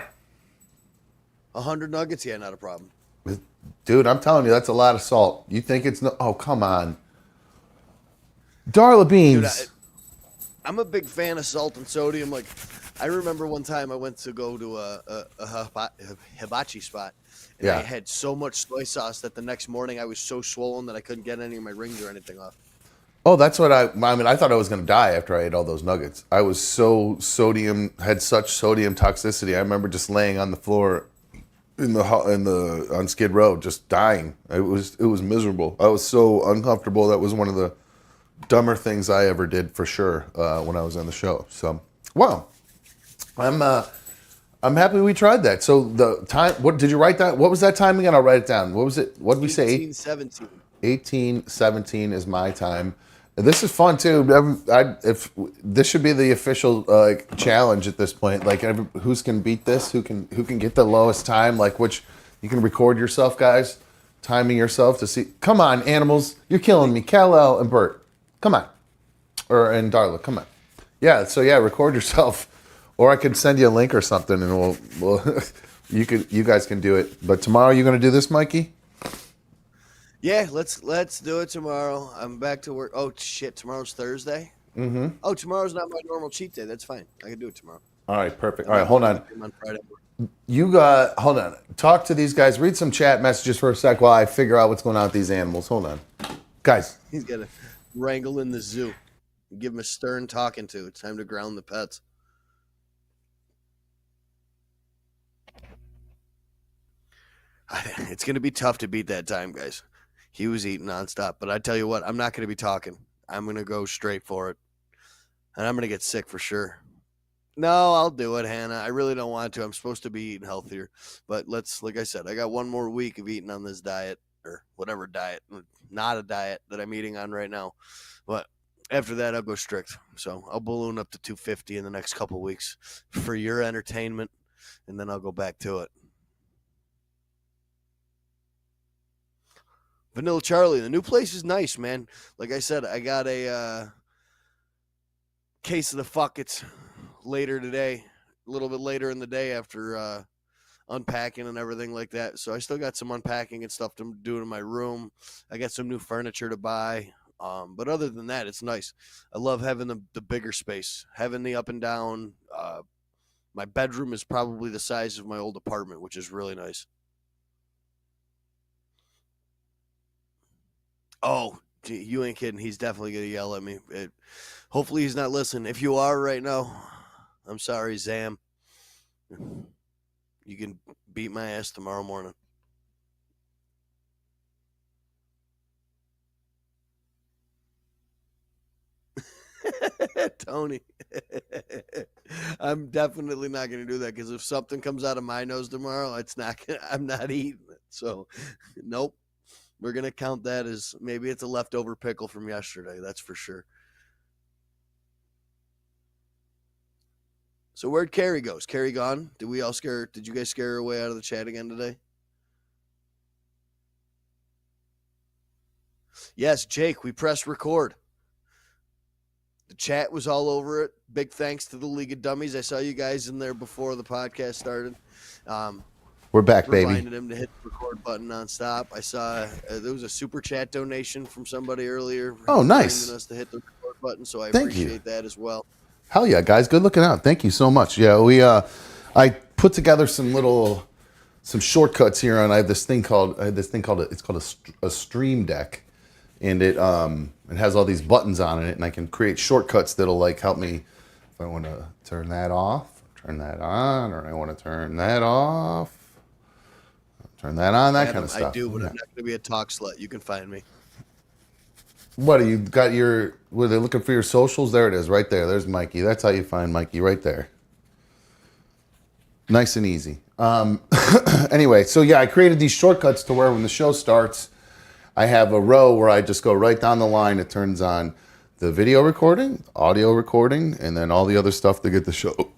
100 nuggets, yeah, not a problem. dude. I'm telling you, that's a lot of salt. You think it's no? Oh, come on, Darla beans. Dude, I'm a big fan of salt and sodium. Like, I remember one time I went to go to a hibachi spot, and Yeah. I had so much soy sauce that the next morning I was so swollen that I couldn't get any of my rings or anything off. Oh, that's what I mean, I thought I was going to die after I ate all those nuggets. I was had such sodium toxicity. I remember just laying on the floor on Skid Row, just dying. It was miserable. I was so uncomfortable. That was one of the dumber things I ever did, for sure, when I was on the show. So, wow. I'm happy we tried that. So the time, what did you write that? What was that time again? I'll write it down. What was it? What did we say? 1817. 1817 is my time. This is fun too. If this should be the official challenge at this point, like who's can beat this, who can get the lowest time, like which you can record yourself, guys, timing yourself to see. Come on, animals, you're killing me, Kal-El and Bert. Come on. And Darla, come on. Yeah, so yeah, record yourself. Or I could send you a link or something and we'll you guys can do it. But tomorrow you gonna do this, Mikey? Yeah, let's do it tomorrow. I'm back to work. Oh shit, tomorrow's Thursday. Mm-hmm. Oh, tomorrow's not my normal cheat day. That's fine. I can do it tomorrow. All right, perfect. All right, hold on. On Friday. Hold on. Talk to these guys. Read some chat messages for a sec while I figure out what's going on with these animals. Hold on. Guys. He's got to wrangle in the zoo. Give him a stern talking to. It's time to ground the pets. It's going to be tough to beat that time, guys. He was eating nonstop. But I tell you what, I'm not going to be talking. I'm going to go straight for it. And I'm going to get sick for sure. No, I'll do it, Hannah. I really don't want to. I'm supposed to be eating healthier. But like I said, I got one more week of eating on this diet or whatever diet. Not a diet that I'm eating on right now. But after that, I'll go strict. So I'll balloon up to 250 in the next couple of weeks for your entertainment. And then I'll go back to it. Vanilla Charlie, the new place is nice, man. Like I said, I got a case of the fuckets later today, a little bit later in the day after unpacking and everything like that. So I still got some unpacking and stuff to do in my room. I got some new furniture to buy. But other than that, it's nice. I love having the bigger space, having the up and down. My bedroom is probably the size of my old apartment, which is really nice. Oh, gee, you ain't kidding. He's definitely going to yell at me. Hopefully he's not listening. If you are right now, I'm sorry, Zam. You can beat my ass tomorrow morning. Tony. I'm definitely not going to do that because if something comes out of my nose tomorrow, I'm not eating it. So, nope. We're going to count that as maybe it's a leftover pickle from yesterday. That's for sure. So where'd Carrie goes? Carrie gone? Did you guys scare her away out of the chat again today? Yes, Jake, we pressed record. The chat was all over it. Big thanks to the League of Dummies. I saw you guys in there before the podcast started. We're back, baby. Reminded him to hit the record button nonstop. I saw there was a super chat donation from somebody earlier. Oh, nice. Reminding us to hit the record button, so I Thank appreciate you. that as well. Hell yeah, guys. Good looking out. Thank you so much. Yeah, I put together some shortcuts here, and I have this thing called a Stream Deck, and it has all these buttons on it, and I can create shortcuts that'll like help me if I want to turn that off, turn that on, or I want to turn that off. Turn that on, that kind of stuff. I do, but I'm not going to be a talk slut. You can find me. What, you got were they looking for your socials? There it is, right there. There's Mikey. That's how you find Mikey, right there. Nice and easy. Anyway, so yeah, I created these shortcuts to where when the show starts, I have a row where I just go right down the line. It turns on the video recording, audio recording, and then all the other stuff to get the show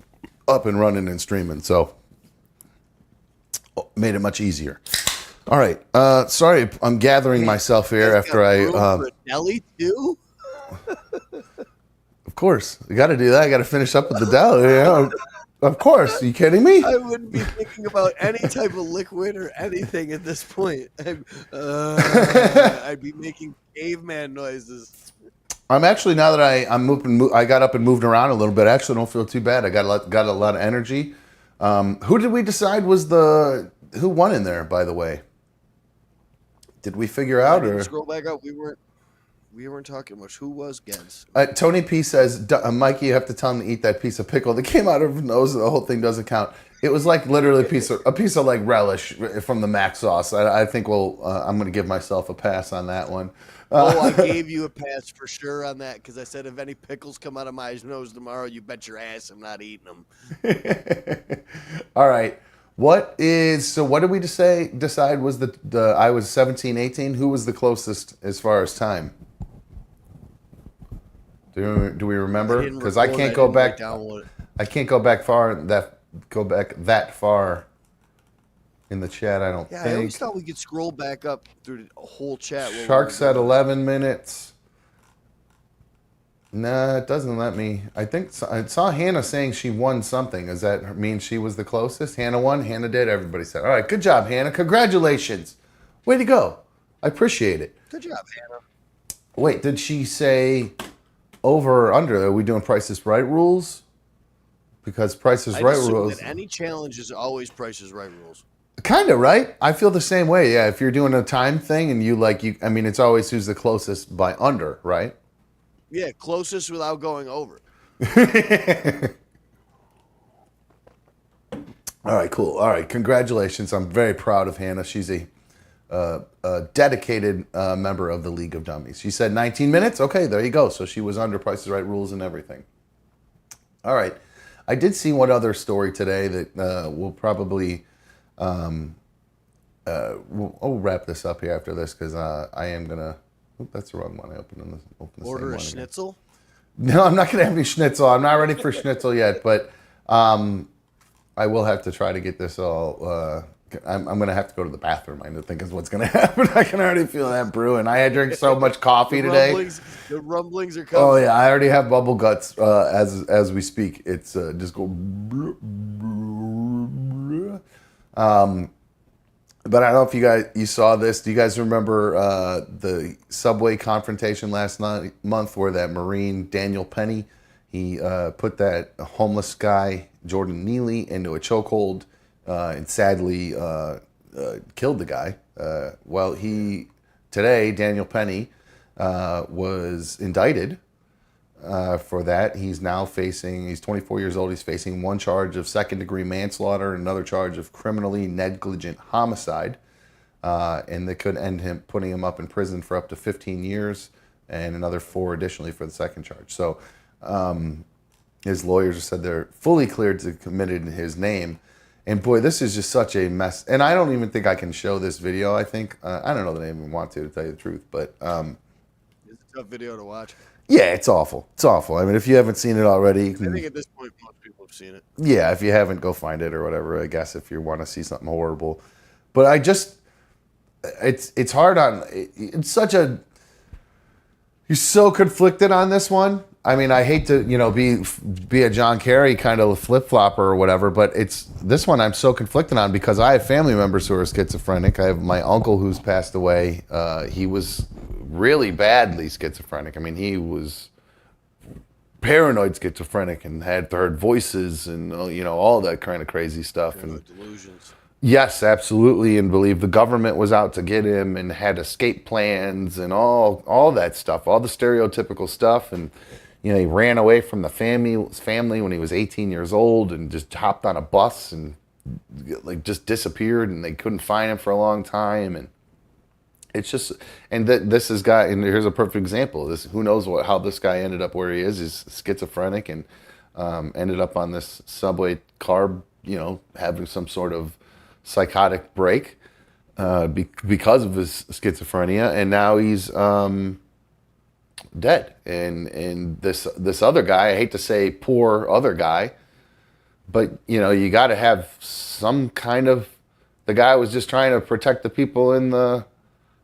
up and running and streaming. So made it much easier. All right. Sorry, I'm gathering myself here after deli too. Of course, you got to do that. I got to finish up with the deli. Yeah. Of course. Are you kidding me? I wouldn't be thinking about any type of liquid or anything at this point. I'd be making caveman noises. I'm actually, now that I got up and moved around a little bit. I actually don't feel too bad. I got a lot of energy. Who did we decide who won in there, by the way? Did we figure out or scroll back up? We weren't talking much. Who was Gens? Tony P says, Mikey, you have to tell him to eat that piece of pickle that came out of his nose. The whole thing doesn't count. It was like literally a piece of like relish from the mac sauce. I think I'm going to give myself a pass on that one. I gave you a pass for sure on that because I said if any pickles come out of my nose tomorrow, you bet your ass I'm not eating them. All right. What did we decide was I was 17, 18? Who was the closest as far as time? Do we remember? Because I can't go back. I can't go back that far in the chat. I don't think. I always thought we could scroll back up through the whole chat. Shark said 11 minutes. Nah, it doesn't let me. I think I saw Hannah saying she won something. Does that mean she was the closest? Hannah won. Hannah did. Everybody said, all right, good job, Hannah. Congratulations. Way to go. I appreciate it. Good job, Hannah. Wait, did she say over or under? Are we doing Price is Right rules? Because Price is Right rules. That any challenge is always Price is Right rules. Kind of, right? I feel the same way. Yeah, if you're doing a time thing and I mean, it's always who's the closest by under, right? Yeah, closest without going over. All right, cool. All right, congratulations. I'm very proud of Hannah. She's a dedicated member of the League of Dummies. She said 19 minutes. Okay, there you go. So she was under Price is Right rules and everything. All right. I did see one other story today that we'll probably we'll wrap this up here after this because I am gonna. Oh, that's the wrong one. I opened the Order same a one schnitzel? Again. No, I'm not gonna have any schnitzel. I'm not ready for schnitzel yet, but I will have to try to get this all. I'm gonna have to go to the bathroom. I think is what's gonna happen. I can already feel that brewing. I had drank so much coffee today. The rumblings are coming. Oh yeah, I already have bubble guts as we speak. It's just go. But I don't know if you saw this. Do you guys remember the subway confrontation last month where that Marine Daniel Penny he put that homeless guy Jordan Neely into a chokehold and sadly killed the guy. Well, today Daniel Penny was indicted for that. He's 24 years old. He's facing one charge of second-degree manslaughter and another charge of criminally negligent homicide. And they could putting him up in prison for up to 15 years and another 4 additionally for the second charge. So his lawyers said they're fully cleared to commit it in his name. And boy, this is just such a mess. And I don't even think I can show this video, I think. I don't know that I even want to tell you the truth. But it's a tough video to watch. Yeah, it's awful. It's awful. I mean, if you haven't seen it already, I think at this point most people have seen it. Yeah, if you haven't, go find it or whatever. I guess if you want to see something horrible, but it's hard on. It's such a. You're so conflicted on this one. I mean, I hate to be a John Kerry kind of flip flopper or whatever, but this one I'm so conflicted on because I have family members who are schizophrenic. I have my uncle who's passed away. He was really badly schizophrenic. I mean, he was paranoid schizophrenic and had heard voices and all that kind of crazy stuff and delusions. Yes, absolutely, and believed the government was out to get him and had escape plans and all that stuff, all the stereotypical stuff. And he ran away from the family when he was 18 years old and just hopped on a bus and just disappeared and they couldn't find him for a long time. And it's just, and this is guy, and here's a perfect example. Who knows how this guy ended up where he is? He's schizophrenic and ended up on this subway car, having some sort of psychotic break because of his schizophrenia, and now he's dead. And this other guy, I hate to say poor other guy, but you got to have some kind of. The guy was just trying to protect the people in the.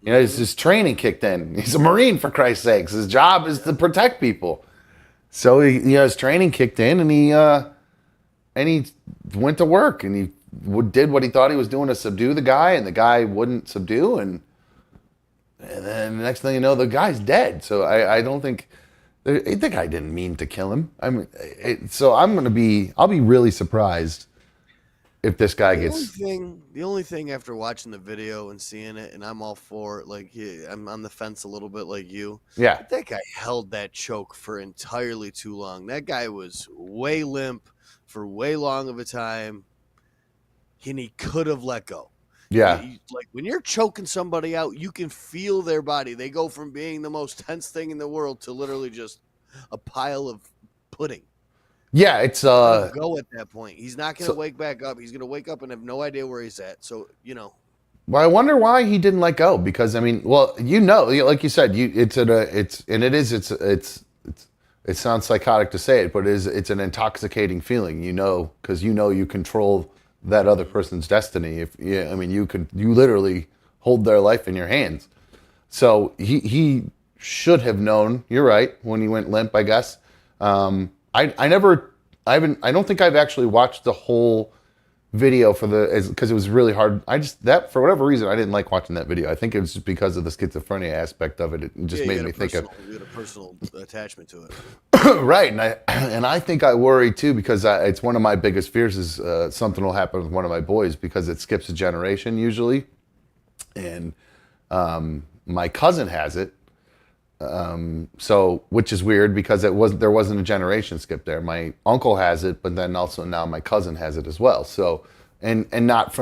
His training kicked in. He's a Marine, for Christ's sakes. His job is to protect people. So his training kicked in, and he went to work, and he did what he thought he was doing to subdue the guy, and the guy wouldn't subdue, and then the next thing you know, the guy's dead. So I don't think the guy didn't mean to kill him. I'll be really surprised if this guy gets. The only thing after watching the video and seeing it, and I'm all for it, I'm on the fence a little bit like you. Yeah. That guy held that choke for entirely too long. That guy was way limp for way long of a time, and he could have let go. Yeah. When you're choking somebody out, you can feel their body. They go from being the most tense thing in the world to literally just a pile of pudding. Yeah, it's go at that point. He's not going to wake back up. He's going to wake up and have no idea where he's at. So, Well, I wonder why he didn't let go. Because I mean, like you said, it sounds psychotic to say it, but it's an intoxicating feeling. Because you control that other person's destiny. You literally hold their life in your hands. So he should have known. You're right, when he went limp, I guess. I don't think I've actually watched the whole video because it was really hard. For whatever reason, I didn't like watching that video. I think it was just because of the schizophrenia aspect of it. It just made me think of. You had a personal attachment to it. Right, and I think I worry too because it's one of my biggest fears is something will happen with one of my boys because it skips a generation usually, and my cousin has it, so which is weird because there wasn't a generation skip there. My uncle has it, but then also now my cousin has it as well. So and not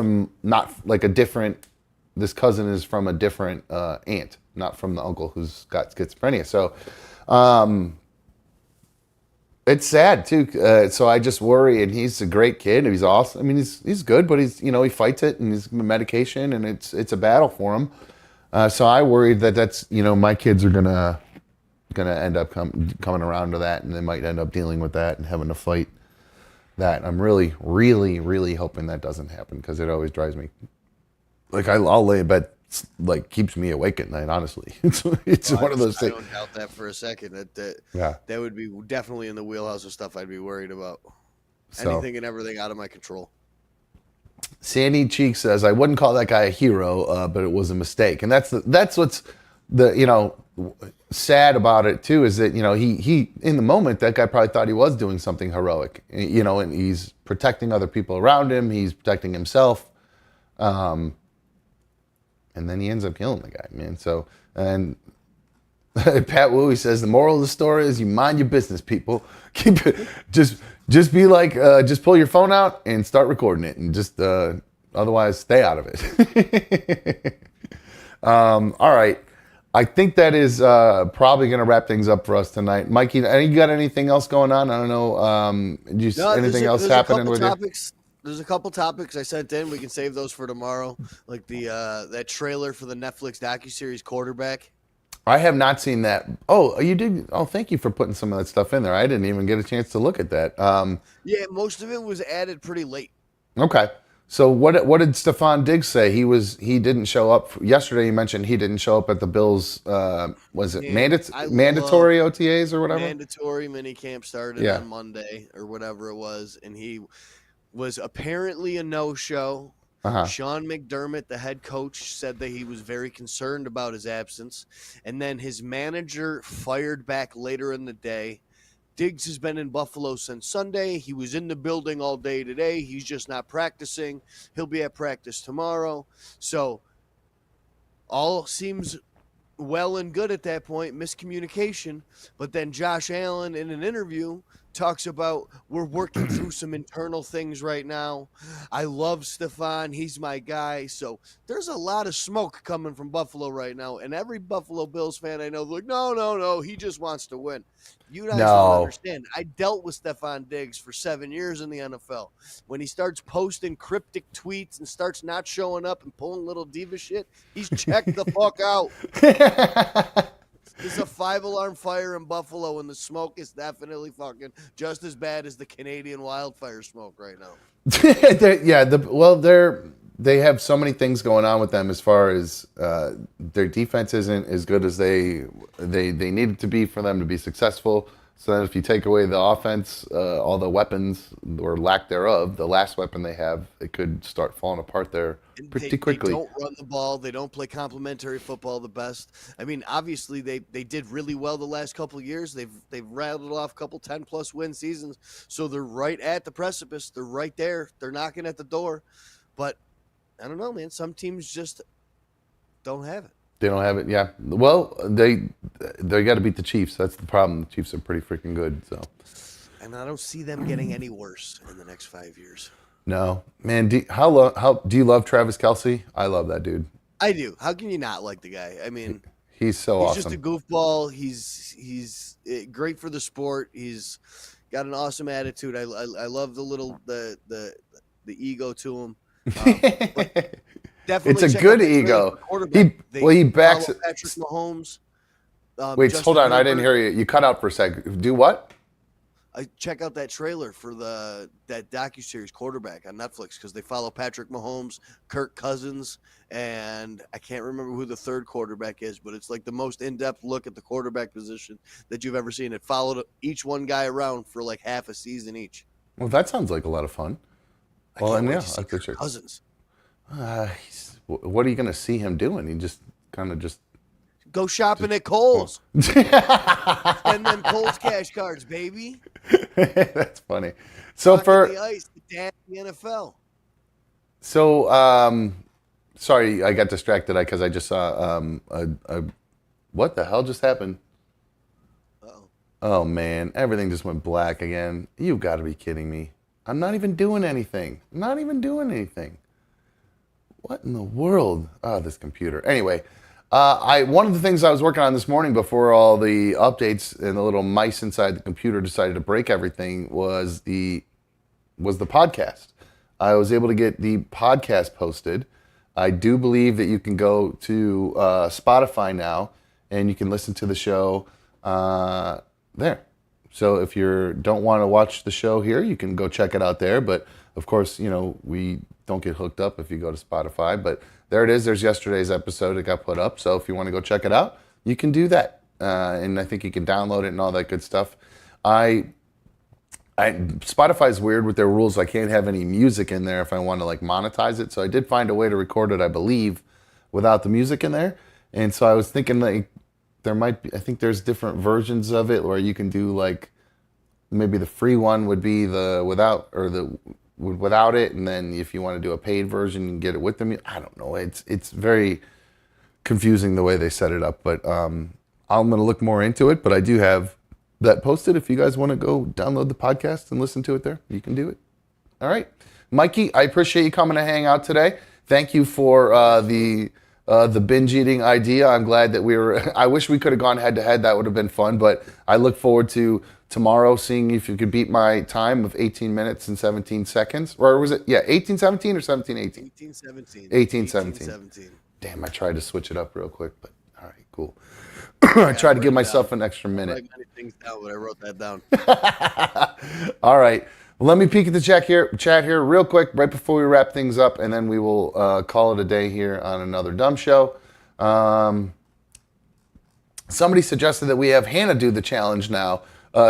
like a different. This cousin is from a different aunt, not from the uncle who's got schizophrenia. So. It's sad too, so I just worry. And he's a great kid. He's awesome. I mean, he's good, but he's he fights it and he's medication, and it's a battle for him. So I worry that's my kids are gonna end up coming around to that, and they might end up dealing with that and having to fight that. I'm really, really, really hoping that doesn't happen because it always drives me. Like I'll lay in bed. Like keeps me awake at night. Honestly, it's one of those things. I don't doubt that for a second. That would be definitely in the wheelhouse of stuff I'd be worried about. So, anything and everything out of my control. Sandy Cheek says, "I wouldn't call that guy a hero, but it was a mistake." And that's what's sad about it too is that he in the moment that guy probably thought he was doing something heroic. And he's protecting other people around him. He's protecting himself. And then he ends up killing the guy, man. So, and Pat Wooey says, the moral of the story is you mind your business, people. Keep it, just be like, just pull your phone out and start recording it and just, otherwise stay out of it. All right. I think that is probably going to wrap things up for us tonight. Mikey, you got anything else going on? I don't know. Anything else happening with you? There's a couple topics I sent in. We can save those for tomorrow, like that trailer for the Netflix docuseries Quarterback. I have not seen that. Oh, you did? Oh, thank you for putting some of that stuff in there. I didn't even get a chance to look at that. Yeah, most of it was added pretty late. Okay. So what did Stephon Diggs say? He didn't show up yesterday. You mentioned he didn't show up at the Bills. Was it mandatory OTAs or whatever? Mandatory minicamp started on Monday or whatever it was, and he was apparently a no-show. Sean McDermott, the head coach, said that he was very concerned about his absence. And then his manager fired back later in the day. Diggs has been in Buffalo since Sunday. He was in the building all day today. He's just not practicing. He'll be at practice tomorrow. So all seems well and good at that point, miscommunication. But then Josh Allen in an interview talks about we're working through some internal things right now. I love Stephon. He's my guy. So there's a lot of smoke coming from Buffalo right now. And every Buffalo Bills fan I know is like, no, he just wants to win. You guys don't understand. I dealt with Stephon Diggs for 7 years in the NFL. When he starts posting cryptic tweets and starts not showing up and pulling little diva shit, he's checked the fuck out. It's a 5-alarm fire in Buffalo, and the smoke is definitely fucking just as bad as the Canadian wildfire smoke right now. They have so many things going on with them as far as their defense isn't as good as they need it to be for them to be successful. So then if you take away the offense, all the weapons or lack thereof, the last weapon they have, it could start falling apart there pretty quickly. They don't run the ball. They don't play complementary football the best. I mean, obviously they did really well the last couple of years. They've rattled off a couple 10-plus win seasons. So they're right at the precipice. They're right there. They're knocking at the door. But I don't know, man. Some teams just don't have it. They don't have it, yeah. Well, they got to beat the Chiefs. That's the problem. The Chiefs are pretty freaking good. So, and I don't see them getting any worse in the next 5 years. No, man. Do you love Travis Kelce? I love that dude. I do. How can you not like the guy? I mean, he's awesome. He's just a goofball. He's great for the sport. He's got an awesome attitude. I love the ego to him. Definitely it's a good ego. He backs it. Patrick Mahomes. Wait, hold on. I didn't hear you. You cut out for a second. Do what? I check out that trailer for that docuseries Quarterback on Netflix because they follow Patrick Mahomes, Kirk Cousins, and I can't remember who the third quarterback is, but it's like the most in-depth look at the quarterback position that you've ever seen. It followed each one guy around for like half a season each. Well, that sounds like a lot of fun. I Well, can't and wait yeah, to see I could Kirk check. Cousins. What are you going to see him doing? He just kind of just. Go shopping at Kohl's. And then Kohl's cash cards, baby. That's funny. So Rocking the ice, the dad in the NFL. So, sorry, I got distracted because I just saw what the hell just happened? Uh-oh. Oh man, everything just went black again. You've got to be kidding me. I'm not even doing anything. What in the world? Oh, this computer. Anyway, one of the things I was working on this morning before all the updates and the little mice inside the computer decided to break everything was the podcast. I was able to get the podcast posted. I do believe that you can go to Spotify now and you can listen to the show there. So if you don't want to watch the show here, you can go check it out there. But of course, we don't get hooked up if you go to Spotify. But there it is. There's yesterday's episode. It got put up. So if you want to go check it out, you can do that. And I think you can download it and all that good stuff. Spotify's weird with their rules. I can't have any music in there if I want to like monetize it. So I did find a way to record it, I believe, without the music in there. And so I was thinking like there might be, I think there's different versions of it where you can do like maybe the free one would be the without it, and then if you want to do a paid version, you can get it with them. I don't know. It's very confusing the way they set it up, but I'm going to look more into it. But I do have that posted. If you guys want to go download the podcast and listen to it there, you can do it. All right, Mikey, I appreciate you coming to hang out today. Thank you for the binge eating idea. I'm glad that we were. I wish we could have gone head to head. That would have been fun. But I look forward to tomorrow seeing if you could beat my time of 18 minutes and 17 seconds. Or was it? Yeah, 18:17 or 17:18? 18:17. 18:17. Damn, I tried to switch it up real quick, but all right, cool. I tried to give myself an extra minute. I write many things down, but I wrote that down. All right. Well, let me peek at the chat here real quick right before we wrap things up, and then we will call it a day here on another dumb show. Somebody suggested that we have Hannah do the challenge now,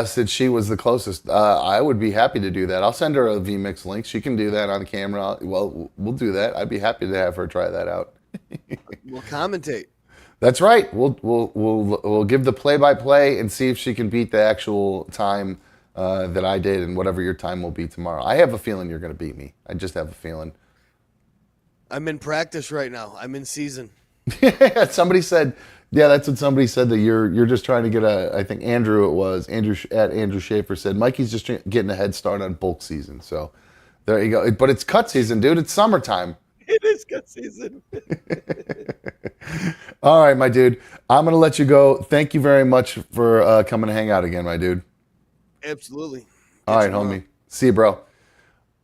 since she was the closest. I would be happy to do that. I'll send her a vMix link. She can do that on camera. Well, we'll do that. I'd be happy to have her try that out. We'll commentate. That's right. We'll give the play-by-play and see if she can beat the actual time that I did and whatever your time will be tomorrow. I have a feeling you're going to beat me. I just have a feeling. I'm in practice right now. I'm in season. Somebody said, yeah, that's what somebody said, that you're just trying to get I think Andrew Andrew Schaefer said, Mikey's just getting a head start on bulk season. So there you go. But it's cut season, dude. It's summertime. It is cut season. All right, my dude. I'm going to let you go. Thank you very much for coming to hang out again, my dude. Absolutely. All right, homie. See you, bro.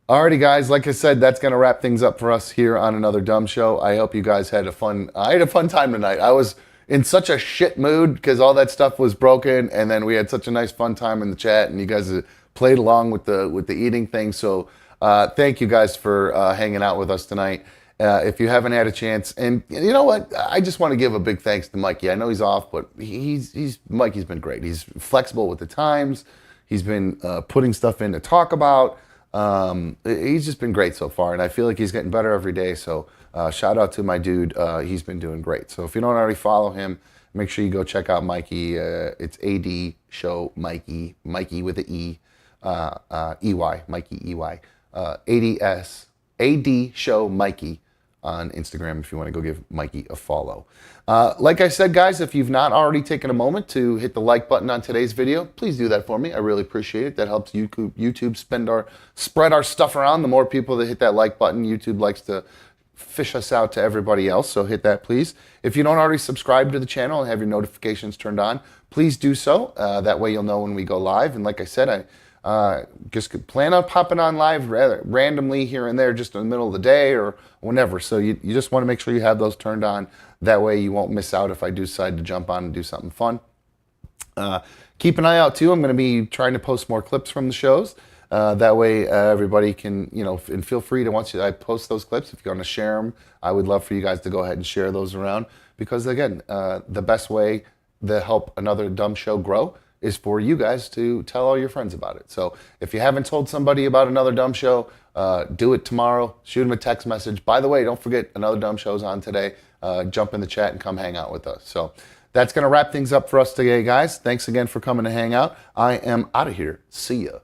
Alrighty, guys. Like I said, that's going to wrap things up for us here on another dumb show. I hope you guys had I had a fun time tonight. I was in such a shit mood because all that stuff was broken, and then we had such a nice fun time in the chat, and you guys played along with the eating thing. So thank you guys for hanging out with us tonight. If you haven't had a chance, and you know what, I just want to give a big thanks to Mikey. I know he's off, but Mikey's been great. He's flexible with the times. He's been putting stuff in to talk about. He's just been great so far, and I feel like he's getting better every day. So shout out to my dude. He's been doing great. So if you don't already follow him, make sure you go check out Mikey. It's AD Show Mikey, Mikey with an E, EY, Mikey EY, AD Show Mikey on Instagram if you want to go give Mikey a follow. Like I said, guys, if you've not already taken a moment to hit the like button on today's video, please do that for me. I really appreciate it. That helps YouTube spread our stuff around. The more people that hit that like button, YouTube likes to fish us out to everybody else, so hit that, please. If you don't already subscribe to the channel and have your notifications turned on, please do so. That way you'll know when we go live. And like I said, I just plan on popping on live rather randomly here and there just in the middle of the day or whenever. So you just want to make sure you have those turned on. That way you won't miss out if I do decide to jump on and do something fun. Keep an eye out too. I'm going to be trying to post more clips from the shows. That way everybody can, and feel free to, once I post those clips, if you want to share them, I would love for you guys to go ahead and share those around. Because again, the best way to help another dumb show grow is for you guys to tell all your friends about it. So if you haven't told somebody about another dumb show, do it tomorrow. Shoot them a text message. By the way, don't forget another dumb show's on today. Jump in the chat and come hang out with us. So that's going to wrap things up for us today, guys. Thanks again for coming to hang out. I am out of here. See ya.